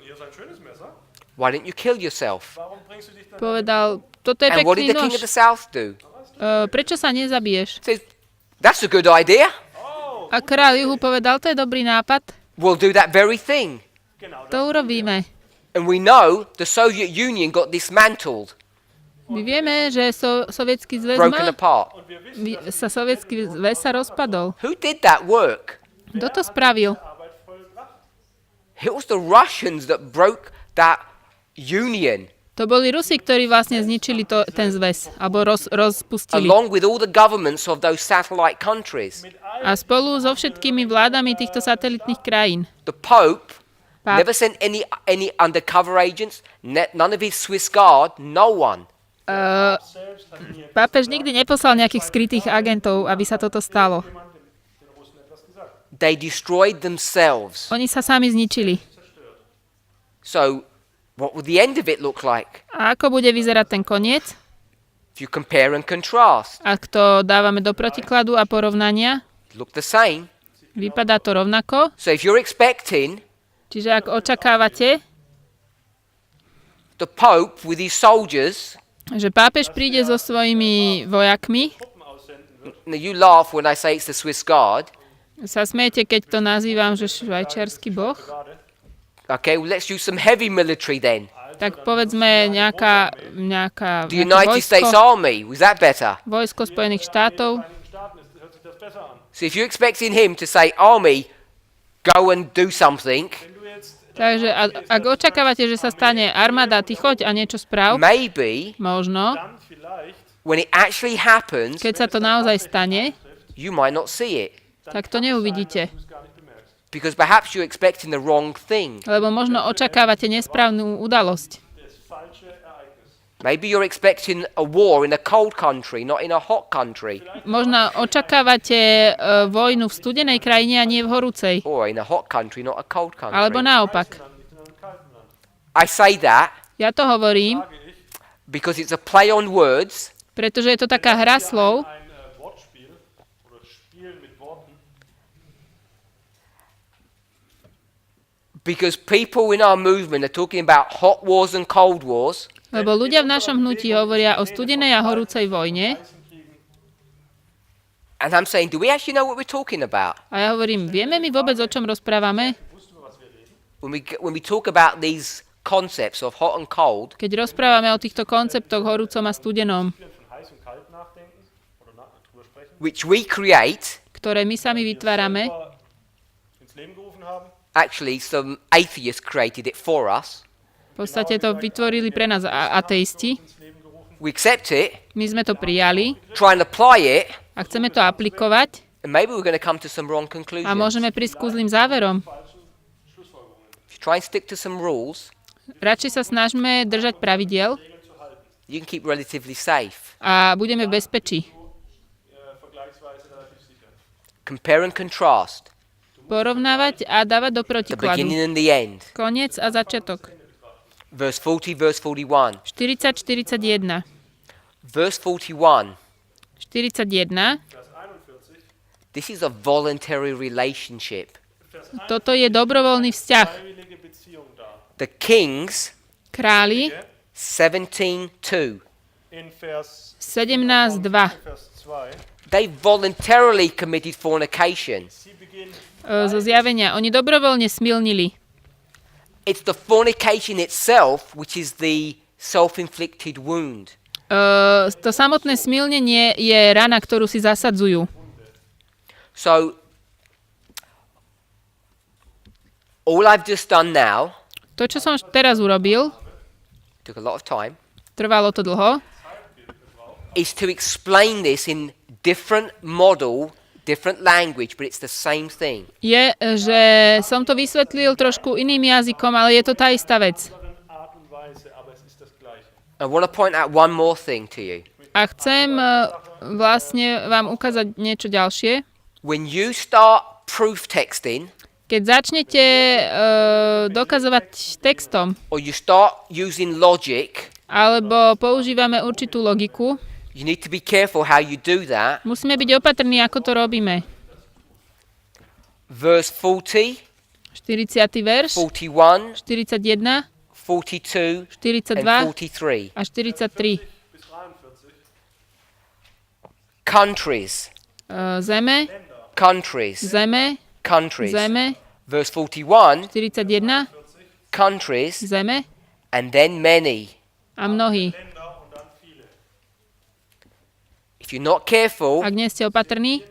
hier ist ein schönes Messer. Why don't you kill yourself? Warum bringst du dich dann Povedal, toto je And what did pekný the king of nož. the south do? Prečo sa nezabiješ? He says, that's a good idea. A kráľ juhu povedal, to je dobrý nápad. We'll do that very thing. genau To urobíme. And we know the Soviet Union got dismantled, My vieme, že sovietský zväz broken apart. Und wir wissen, sovietský zväz sa rozpadol. Who did that work? Kto to spravil? Arbeit vollbracht. It was the Russians that broke that union, To boli Rusi, ktorí vlastne zničili ten zväz, alebo rozpustili. along with all the governments of those satellite countries. A spolu so všetkými vládami týchto satelitných krajín. The Pope Páp- never sent any undercover agents, none of his Swiss Guard, no one. Selbst hat mir Pápež nikdy neposlal nejakých skrytých agentov, aby sa toto stalo. jemand den Russen etwas gesagt. They destroyed themselves. Oni sa sami zničili. So, what would the end of it look like? A ako bude vyzerať ten koniec? If you compare and contrast, Ak to dávame do protikladu a porovnania, it look the same. vypadá to rovnako. So if you're expecting Čiže ak očakávate, the Pope with his soldiers, že pápež príde so svojimi vojakmi, you laugh when I say it's the Swiss Guard. sa smiete, keď to nazývam, že švajčiarsky boh, Okay, well, let's use some heavy military then. tak povedzme nejaké The United States Army, was that better? vojsko Spojených štátov. Vereinigten Staaten hört sich das besser an. So if you're expecting him to say, Army, go and do something, Wenn du jetzt Takže ak očakávate, že sa stane armáda, ty choď a niečo správ, maybe možno, dann vielleicht, when it actually happens, keď sa to naozaj stane, you might not see it. tak to neuvidíte. du es gar nicht bemerkst. Because perhaps you're expecting the wrong thing. Lebo možno očakávate nesprávnu udalosť. Das falsche Ereignis. Maybe you're expecting a war in a cold country, not in a hot country. Možno očakávate vojnu v studenej krajine a nie v horúcej. Or in a hot country, not a cold country. Alebo naopak. Dann nicht in einem kalten Land. I say that Ja to hovorím, Sage ich, because it's a play on words, pretože je to taká hra slov, ein Wortspiel oder Spiel mit Worten, because people in our movement are talking about hot wars and cold wars, lebo ľudia v našom hnutí hovoria o studenej a horúcej vojne. and I'm saying, do we actually know what we're talking about? A ja hovorím, vieme my vôbec, o čom rozprávame? When we talk about these concepts of hot and cold, Keď rozprávame o týchto konceptoch horúcom a studenom, von heiß und kalt nachdenken oder drüber sprechen, which we create, ktoré my sami vytvárame, selber ins Leben gerufen haben, actually some atheists created it for us. v podstate to vytvorili pre nás ateisti. ins Leben gerufen, We accept it, My sme to prijali try and apply it, a chceme to aplikovať and maybe we're going to come to some wrong a conclusions. môžeme prísť k zlým záverom. If you try and stick to some rules, Radšej sa snažme držať pravidiel, Regeln zu halten. you can keep relatively safe. a budeme v bezpečí. Vergleichsweise relativ sicher. Compare and contrast Porovnávať a dávať do the protikladu. beginning and the end. Koniec a začiatok. Verse 40, verse 41. 40-41. Verse 41. 41. Vers 41. This is a voluntary relationship. Vers Toto je dobrovoľný vzťah. freiwillige Beziehung da. The kings, Králi 17:2. In Vers 17.2. Vers 2. They voluntarily committed fornication. Sie beginnen Zo zjavenia. Oni dobrovoľne smilnili. It's the fornication itself which is the self-inflicted wound. To samotné smilnenie je rana, ktorú si zasadzujú. So, all I've just done now, To, čo som teraz urobil, took a lot of time, trvalo to dlho, is to explain this in different model, different language, but it's the same thing. je, že som to vysvetlil trošku iným jazykom, ale je to tá istá vec. anderen Art und Weise, aber es ist das Gleiche. I want to point out one more thing to you. A chcem vlastne vám ukázať niečo ďalšie. When you start proof texting, Keď začnete dokazovať textom, or you start using logic, alebo používame určitú logiku, you need to be careful how you do that. musíme byť opatrní, ako to robíme. Verse 40, 40. verš, 41, 41, 42, 42 and 43. a 43. Bis 43. Countries, Zeme, countries, zeme, countries. zeme, Verse 41, 41, countries, zeme and then many. a mnohí. Länder und dann viele. If you're not careful, Ak nie ste opatrní,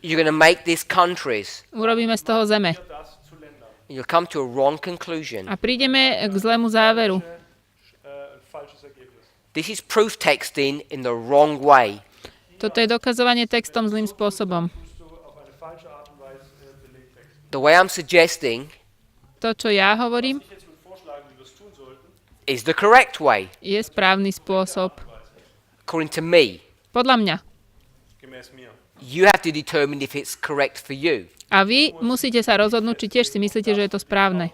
you're going to make this countries. urobíme z toho zeme. Das zu Ländern. You'll come to a wrong conclusion. A prídeme k zlému záveru. Ein falsches Ergebnis. This is proof texting in the wrong way. Toto je dokazovanie textom zlým spôsobom. Tust du auf eine falsche Art und Weise Belegtext. The way I'm suggesting To, čo ja hovorím, Ich jetzt würde vorschlagen, wie wir es tun sollten, is the correct way, je správny spôsob. according to me. Podľa mňa. gemäß mir. You have to determine if it's correct for you. A vy musíte sa rozhodnúť, či tiež si myslíte, že je to správne.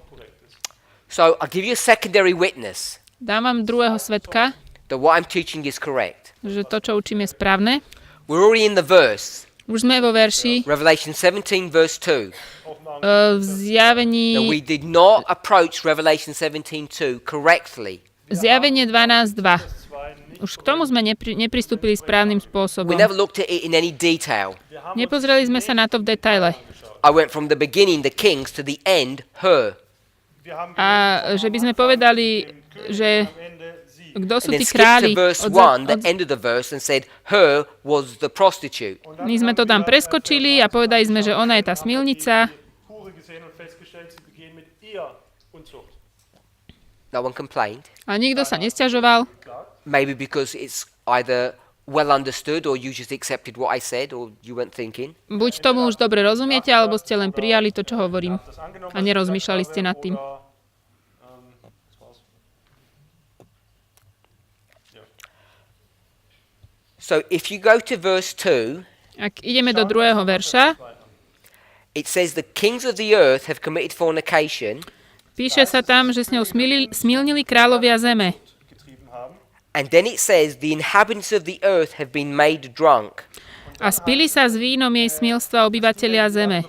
So I'll give you a secondary witness Dám vám druhého svedka, that what I'm teaching is correct. že to, čo učím, je správne. We're already in the verse, Už sme vo verši Revelation 17, verse 2. v zjavení, Now we did not approach Revelation 17:2 correctly. zjavenie 12.2. Už k tomu sme nepristúpili správnym We spôsobom. never looked at it in any detail. Nepozreli sme sa na to v detaile. I went from the beginning, the kings, to the end, her. Wir haben A že by sme povedali, že am Ende sie. kto sú And then tí skipped králi. to verse 1, the end of the verse, and said, her was the prostitute. My sme to tam preskočili a povedali sme, že ona je tá smilnica. Hure gesehen und festgestellt, sie begehen mit ihr Unzucht. No one complained. A nikto sa nesťažoval. Maybe because it's either well understood or you just accepted what I said or you weren't thinking. Buď tomu už dobre rozumiete, alebo ste len prijali to, čo hovorím. Das angenommen, A nerozmýšľali ste nad tým. oder, das war's. Ja. So if you go to verse 2, Ak ideme do druhého verša, it says the kings of the earth have committed fornication, píše sa tam, že s ňou smilnili kráľovia zeme. Getrieben haben. and then it says the inhabitants of the earth have been made drunk. A spili sa s vínom jej smilstva obyvatelia zeme.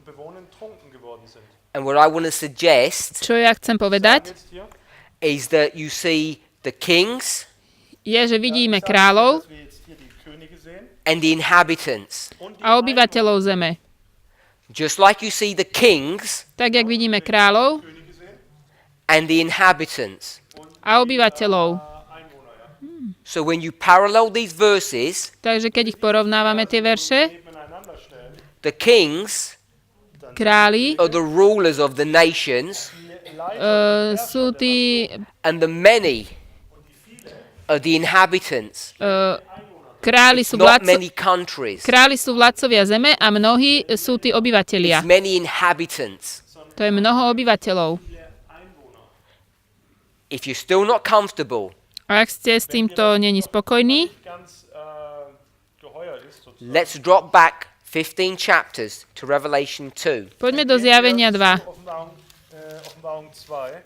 Bewohnen trunken geworden sind. And what I want to suggest Čo ja chcem povedať, Jetzt hier, is that you see the kings je, že vidíme kráľov dass wir jetzt hier die Könige sehen and the inhabitants. und die a obyvateľov zeme. Just like you see the kings Tak, jak vidíme kráľov Könige sehen, and the inhabitants. a obyvateľov. Einwohner, ja. So when you parallel these verses, Takže keď ich porovnávame tie verše, Nebeneinander stellen, the kings králi are the rulers of the nations, sú tí and the many are the inhabitants, králi sú not many countries. vládcovia zeme a mnohí sú tí obyvatelia. It's many inhabitants. To je mnoho obyvateľov. If you're still not comfortable, Ak ste s týmto není spokojní, ganz geheuer ist sozusagen. let's drop back 15 chapters to Revelation 2. poďme do Zjavenia 2. Offenbarung 2.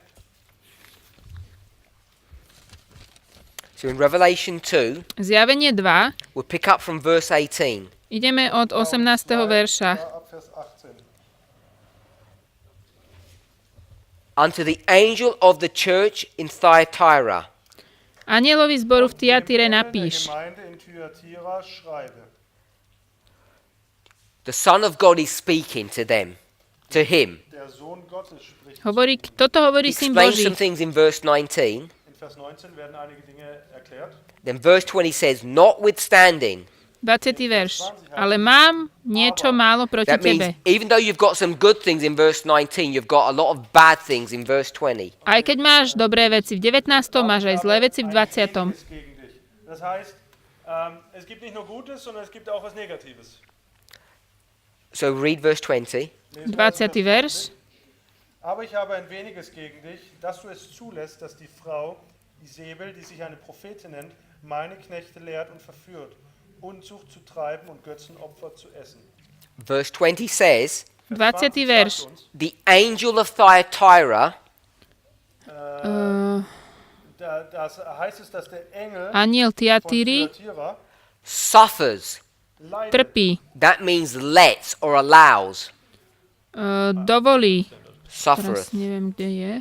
So in Revelation 2, Zjavenie 2, we'll pick up from verse 18. ideme od 18. verša. Ab Vers 18. Unto the angel of the church in Thyatira, Anielovi zboru v Tiatire Der napíš. Gemeinde in Thyatira schreibe. the Son of God is speaking to them, to him. Der Sohn Gottes spricht. Toto hovorí He Syn explains Boží. some things in verse 19. In Vers 19 werden einige Dinge erklärt. Then verse 20 says, notwithstanding. 20. verš. Ale mám niečo málo proti That means tebe. even though you've got some good things in verse 19, you've got a lot of bad things in verse 20. Aj keď máš dobré veci v 19., máš aj zlé veci v 20. Einiges gegen dich. Das heißt, es gibt nicht nur Gutes, sondern es gibt auch was Negatives. So read verse 20. Lesen wir also 20. verš. Aber ich habe ein weniges gegen dich, dass du es zulässt, dass die Frau Isabel, die sich eine Prophetin nennt, meine Knechte lehrt und verführt, Unzucht zu treiben und Götzenopfer zu essen. Verse 20 says, 20. verš. the angel of Thyatira Da heißt es, dass der Engel Aniel von Tiatíry Thyatira suffers. leidet. trpí, That means lets or allows. dovolí. Suffereth. Teraz neviem, kde je.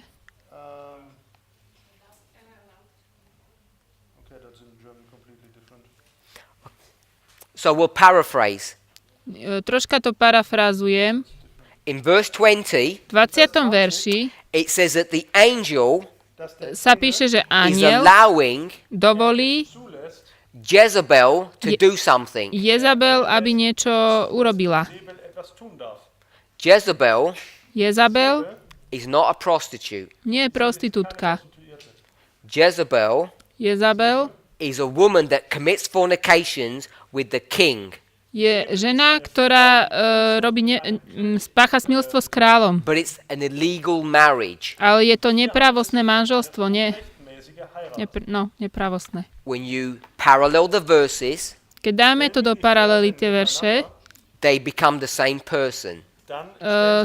Okay, that's in German completely different. So we'll paraphrase. Troška to parafrázujem. In verse 20, V 20. verši it says that the angel Dass der sa píše, že is aniel allowing dovolí zulässt, Jezebel to do something. Jezabel, aby niečo urobila. Isabel etwas tun darf. Jezebel Jezabel is not a prostitute. nie je prostitútka. Jezebel Jezabel is a woman that commits fornications with the king. je žena, ktorá spácha smilstvo s kráľom. But it's an illegal marriage. Ale je to nepravostné manželstvo, Mäßige Heirat. nepravostné. When you parallel the verses, Keď dáme to do paralely tie verše, they become the same person. Dann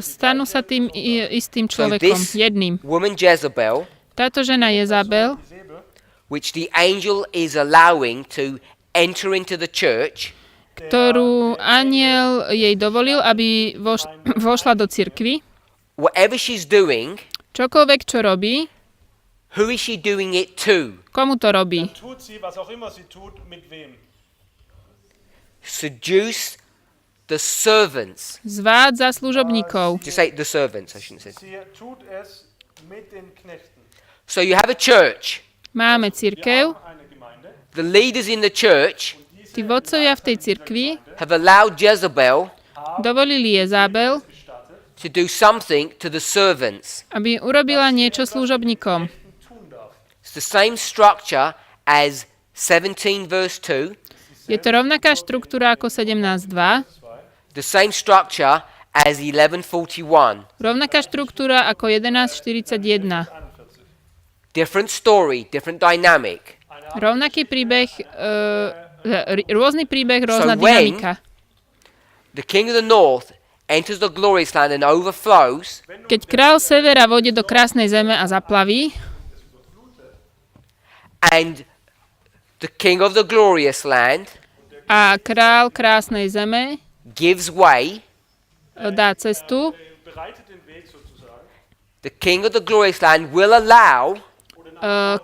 stanú sa tým istým človekom, this- jedným. Woman Jezebel, Táto žena Jezabel, Isabel, which the angel is allowing to enter into the church, ktorú aniel jej dovolil, aby vošla do cirkvi, whatever she's doing, čokoľvek, čo robí, who is she doing it to? komu to robí? tut sie, was auch immer sie tut, mit wem? Seduce the servants. Zvádza služobníkov. Just say the servants, I shouldn't say. Sie tut es mit den Knechten. So you have a church. Máme Wir cirkev, haben eine Gemeinde, The leaders in the church tí vodcovia v tej cirkvi have allowed Jezebel dovolili Jezabel, to do something to the servants. aby urobila niečo služobníkom. tun darf. It's the same structure as 17 verse 2, Je to rovnaká štruktúra ako 17.2, the same structure as 1141. rovnaká štruktúra ako 11.41. Different story, different dynamic. Rovnaký príbeh, rôzny príbeh, rôzna So when- dynamika. The king of the north enters the glorious land and overflows, Keď král severa vôjde do krásnej zeme a zaplaví, and the king of the glorious land a král krásnej zeme gives way, dá cestu, Bereitet den Weg sozusagen. the king of the glorious land will allow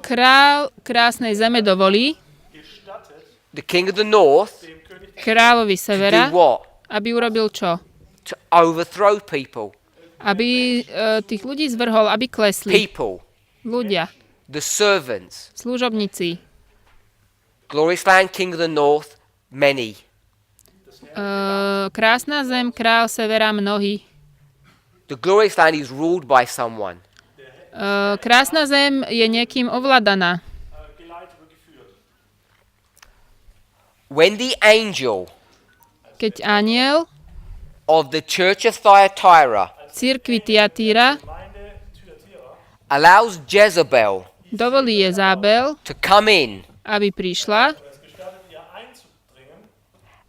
král krásnej zeme dovolí Gestattet the king of the north dem König kráľovi to severa, do what? aby urobil čo? To overthrow people. Aby tých ľudí zvrhol, aby klesli. People, Ľudia, the servants. služobníci. Glorious land, king of the north, many. Krásna zem, král severa, mnohí. The glorious land is ruled by someone. Krásna zem je niekým ovládaná. geleitet und geführt. When the angel Keď aniel of the church of Thyatira cirkvi Tiatíra Gemeinde Thyatira allows Jezebel dovolí Jezabel, to come in aby prišla es gestattet ihr einzudringen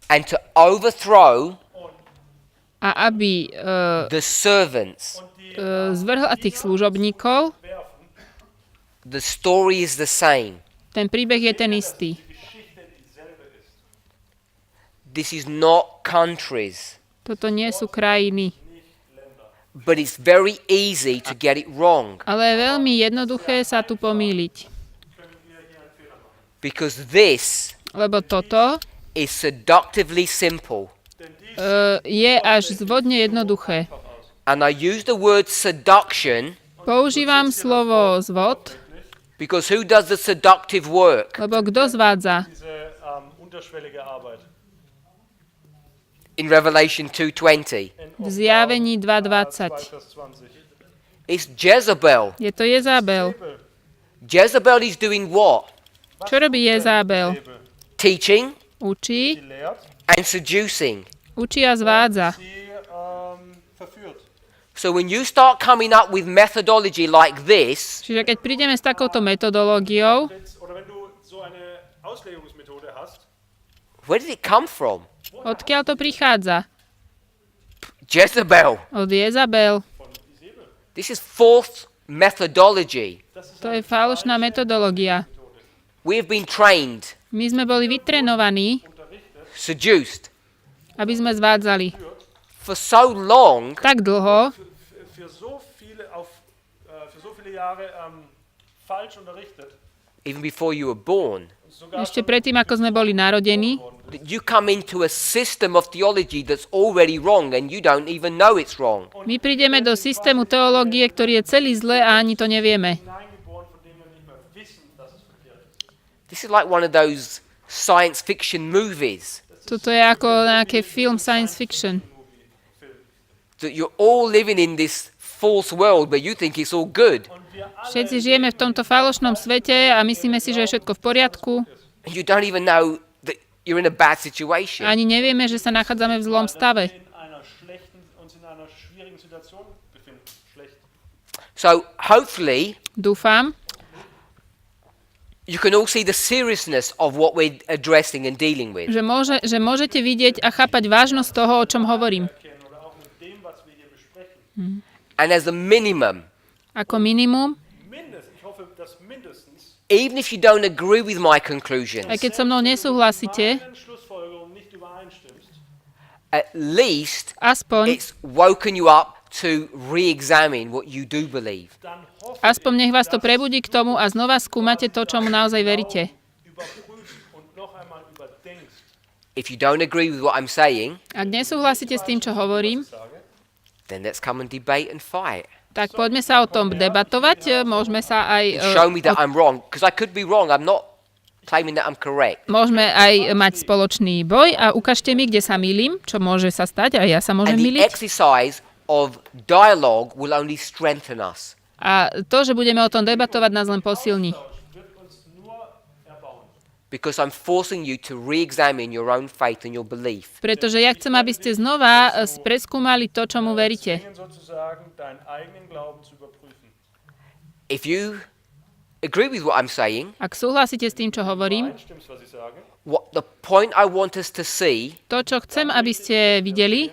and to overthrow a aby the servants. zvrhla tých služobníkov. werfen. The story is the same. Ten príbeh je ten istý. Die Geschichte dieselbe ist. This is not countries, Toto nie sú krajiny. but it's very easy to get it wrong Ale je veľmi jednoduché sa tu pomýliť. because this Lebo toto is seductively simple. je až zvodne jednoduché. And I use the word seduction Používam slovo zvod, because who does the seductive work? lebo kto zvádza? Diese unterschwellige Arbeit. In Revelation 2:20, V Zjavení 2 2.20. Vers 20. it's Jezebel. Je to Jezabel. Jezebel is doing what? Čo robí Jezabel? Teaching Učí, Sie lehrt, and seducing. učí a zvádza. sie verführt. So when you start coming up with methodology like this, Čiže keď prídeme s takouto metodológiou, Oder wenn du so eine Auslegungsmethode hast, where did it come from? odkiaľ to prichádza? Jezebel. Od Jezabel. This is false methodology. To je falošná metodológia. We have been trained, My sme boli vytrenovaní, seduced aby sme zvádzali for so long tak dlho, für so viele Jahre falsch unterrichtet, even before you were born. sogar ešte predtým, ako sme boli narodení, That you come into a system of theology that's already wrong and you don't even know it's wrong. my prídeme do systému teológie, ktorý je celý zle a ani to nevieme. hineingeboren, von dem wir nicht mehr wissen, dass es verkehrt ist. This is like one of those science fiction movies Toto je ako nejaký film science fiction. that you're all living in this false world but you think it's all good. Všetci žijeme v tomto falošnom svete a myslíme si, že je všetko v poriadku. And you don't even know that you're in a bad situation. Ani nevieme, že sa nachádzame v zlom stave. Uns in einer schwierigen Situation befinden. Schlecht. So hopefully Dúfam, you can all see the seriousness of what we're addressing and dealing with. že môžete vidieť a chápať vážnosť toho, o čom hovorím. Kennen oder auch mit dem, was wir hier besprechen. And as a minimum, Ako minimum, Ich hoffe, dass mindestens even if you don't agree with my conclusions, aj keď so mnou nesúhlasíte, meinen Schlussfolgerungen nicht übereinstimmst, at least aspoň it's woken you up to re-examine what you do believe. dann hoffe nech vás to prebudí k tomu a znova skúmate to, čomu naozaj veríte. überprüfst und noch einmal überdenkst, If you don't agree with what I'm saying, Ak nesúhlasíte s tým, čo hovorím, sage. then let's come and debate and fight. tak poďme sa o tom debatovať. Môžeme sa aj, Show me that I'm wrong, because I could be wrong. I'm not claiming that I'm correct. môžeme aj mať spoločný boj a ukážte mi, kde sa mýlim, čo môže sa stať a ja sa môžem And the myliť. exercise of dialogue will only strengthen us. A to, že budeme o tom debatovať, nás len posilní. Wird uns nur erbauen. Because I'm forcing you to re-examine your own faith and your belief. Pretože ja chcem, aby ste znova preskúmali to, čomu veríte. Zwingen sozusagen deinen eigenen Glauben zu überprüfen. If you agree with what I'm saying, Ak súhlasíte s tým, čo hovorím, Einstimmst, was ich sage, what the point I want us to see to, čo chcem, aby ste videli,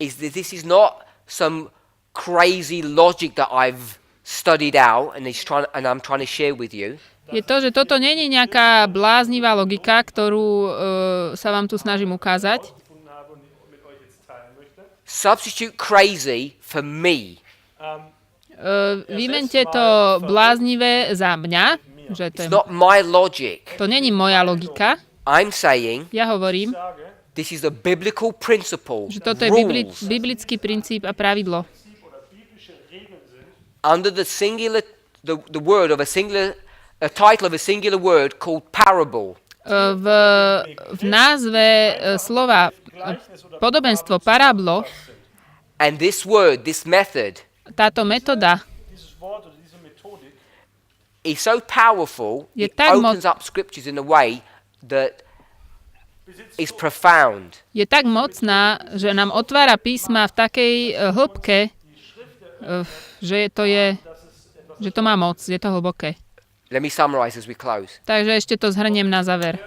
is that this is not some crazy logic that I've studied out and I'm trying to share with you. je to, že toto nie je nejaká bláznivá logika, ktorú sa vám tu snažím ukázať. gefunden habe und mit euch jetzt teilen möchte. Substitute crazy for me. Vymente to bláznivé za mňa, že to, It's not my logic. to není moja logika. I'm saying Ja hovorím, Sage, this is a biblical principle, že toto je rules, biblický princíp a pravidlo. oder biblische Regeln sind, under the singular, the word of a title of a singular word called parable. V názve slova podobenstvo, parablo, And this word, this method, táto metóda dieses Wort oder diese Methodik is so powerful, Je it tak opens up scriptures in a way that is profound. je tak mocná, že nám otvára písma v takej hĺbke, že to má moc, je to hlboké. Let me summarize as we close. Takže ešte to zhrniem na záver.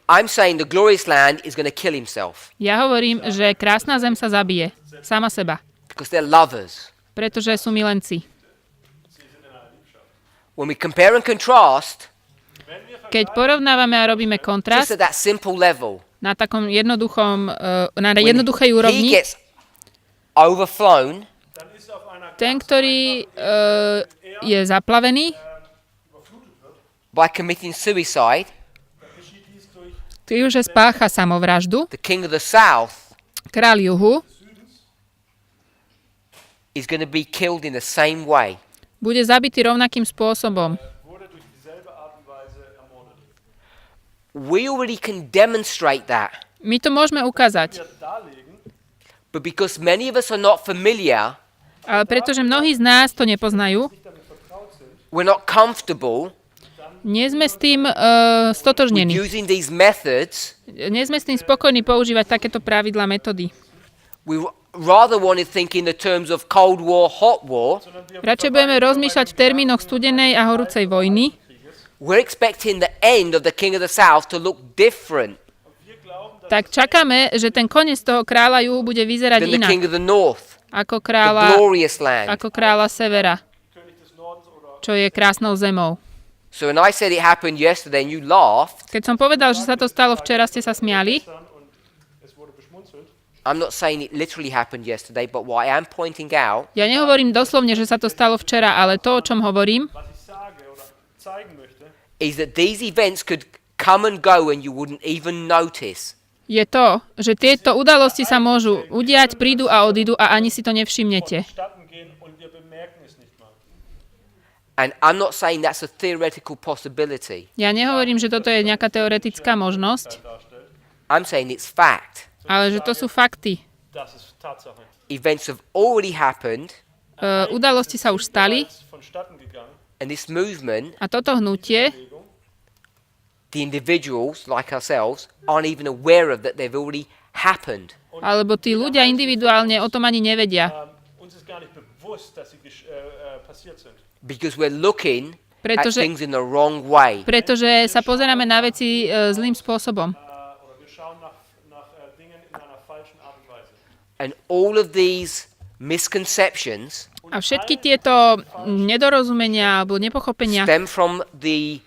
I'm saying the glorious land is going to kill himself Ja hovorím, že krásna zem sa zabije. Sama seba. because they're lovers. Pretože sú milenci. When we compare and contrast, Keď porovnávame a robíme just kontrast at that simple level, na takom jednoduchej when jednoduchej he úrovni, gets overflown, ten, ktorý je zaplavený, by committing suicide, tým, že spácha samovraždu, the king of the south kráľ juhu is going to be killed in the same way. bude zabitý rovnakým spôsobom. We already can demonstrate that, My to môžeme ukázať, but because many of us are not familiar, ale pretože mnohí z nás to nepoznajú, we're not comfortable nie sme s tým with stotožnení. using these methods. Nie sme s tým spokojní používať takéto pravidlá, metódy. We rather want to think in the terms of Cold War, Hot War. Radšej budeme rozmýšľať v termínoch studenej a horúcej vojny. We're expecting the end of the king of the south to look different Tak čakáme, že ten koniec toho kráľa juhu bude vyzerať than the inak king of the north, ako the glorious land. kráľa severa, čo je krásnou zemou. So when I said it happened yesterday and you laughed, Keď som povedal, že sa to stalo včera, ste sa smiali. I'm not saying it literally happened yesterday, but what I am pointing out Ja nehovorím doslovne, že sa to stalo včera, ale to, o čom hovorím, is that these events could come and go and you wouldn't even notice. je to, že tieto udalosti sa môžu udiať, prídu a odídu a ani si to nevšimnete. And I'm not saying that's a theoretical possibility. Ja nehovorím, že toto je nejaká teoretická možnosť, I'm saying it's fact. ale že to sú fakty. Events have already happened, Udalosti sa už stali and this movement, a toto hnutie, the individuals like ourselves aren't even aware of that they've already happened. alebo tí ľudia individuálne o tom ani nevedia. Because we're looking at Pretože- things in the wrong way. Pretože sa pozeráme na veci zlým spôsobom. And all of these misconceptions A všetky tieto nedorozumenia alebo nepochopenia stem from the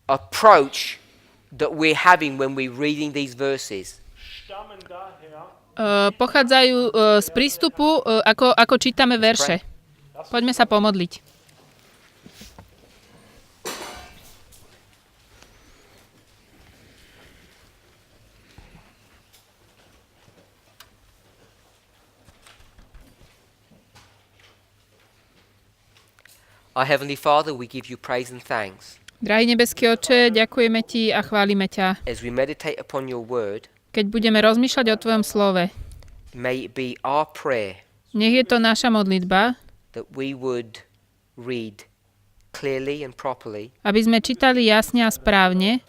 approach that we're having when we're reading these verses. pochádzajú z prístupu, ako čítame verše. Poďme sa pomodliť. Our Heavenly Father, we give you praise and thanks Drahý nebeský Otče, ďakujeme Ti a chválime ťa. as we meditate upon your word. Keď budeme rozmýšľať o Tvojom slove, May it be our prayer nech je to naša modlitba, that we would read clearly and properly, aby sme čítali jasne a správne,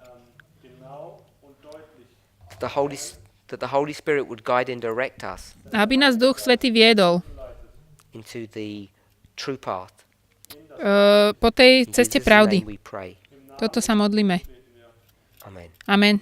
that the Holy Spirit would guide and direct us a aby nás Duch Svätý viedol into the true path. po tej In ceste Jesus' pravdy. name we pray. Toto sa modlíme. Amen. Amen.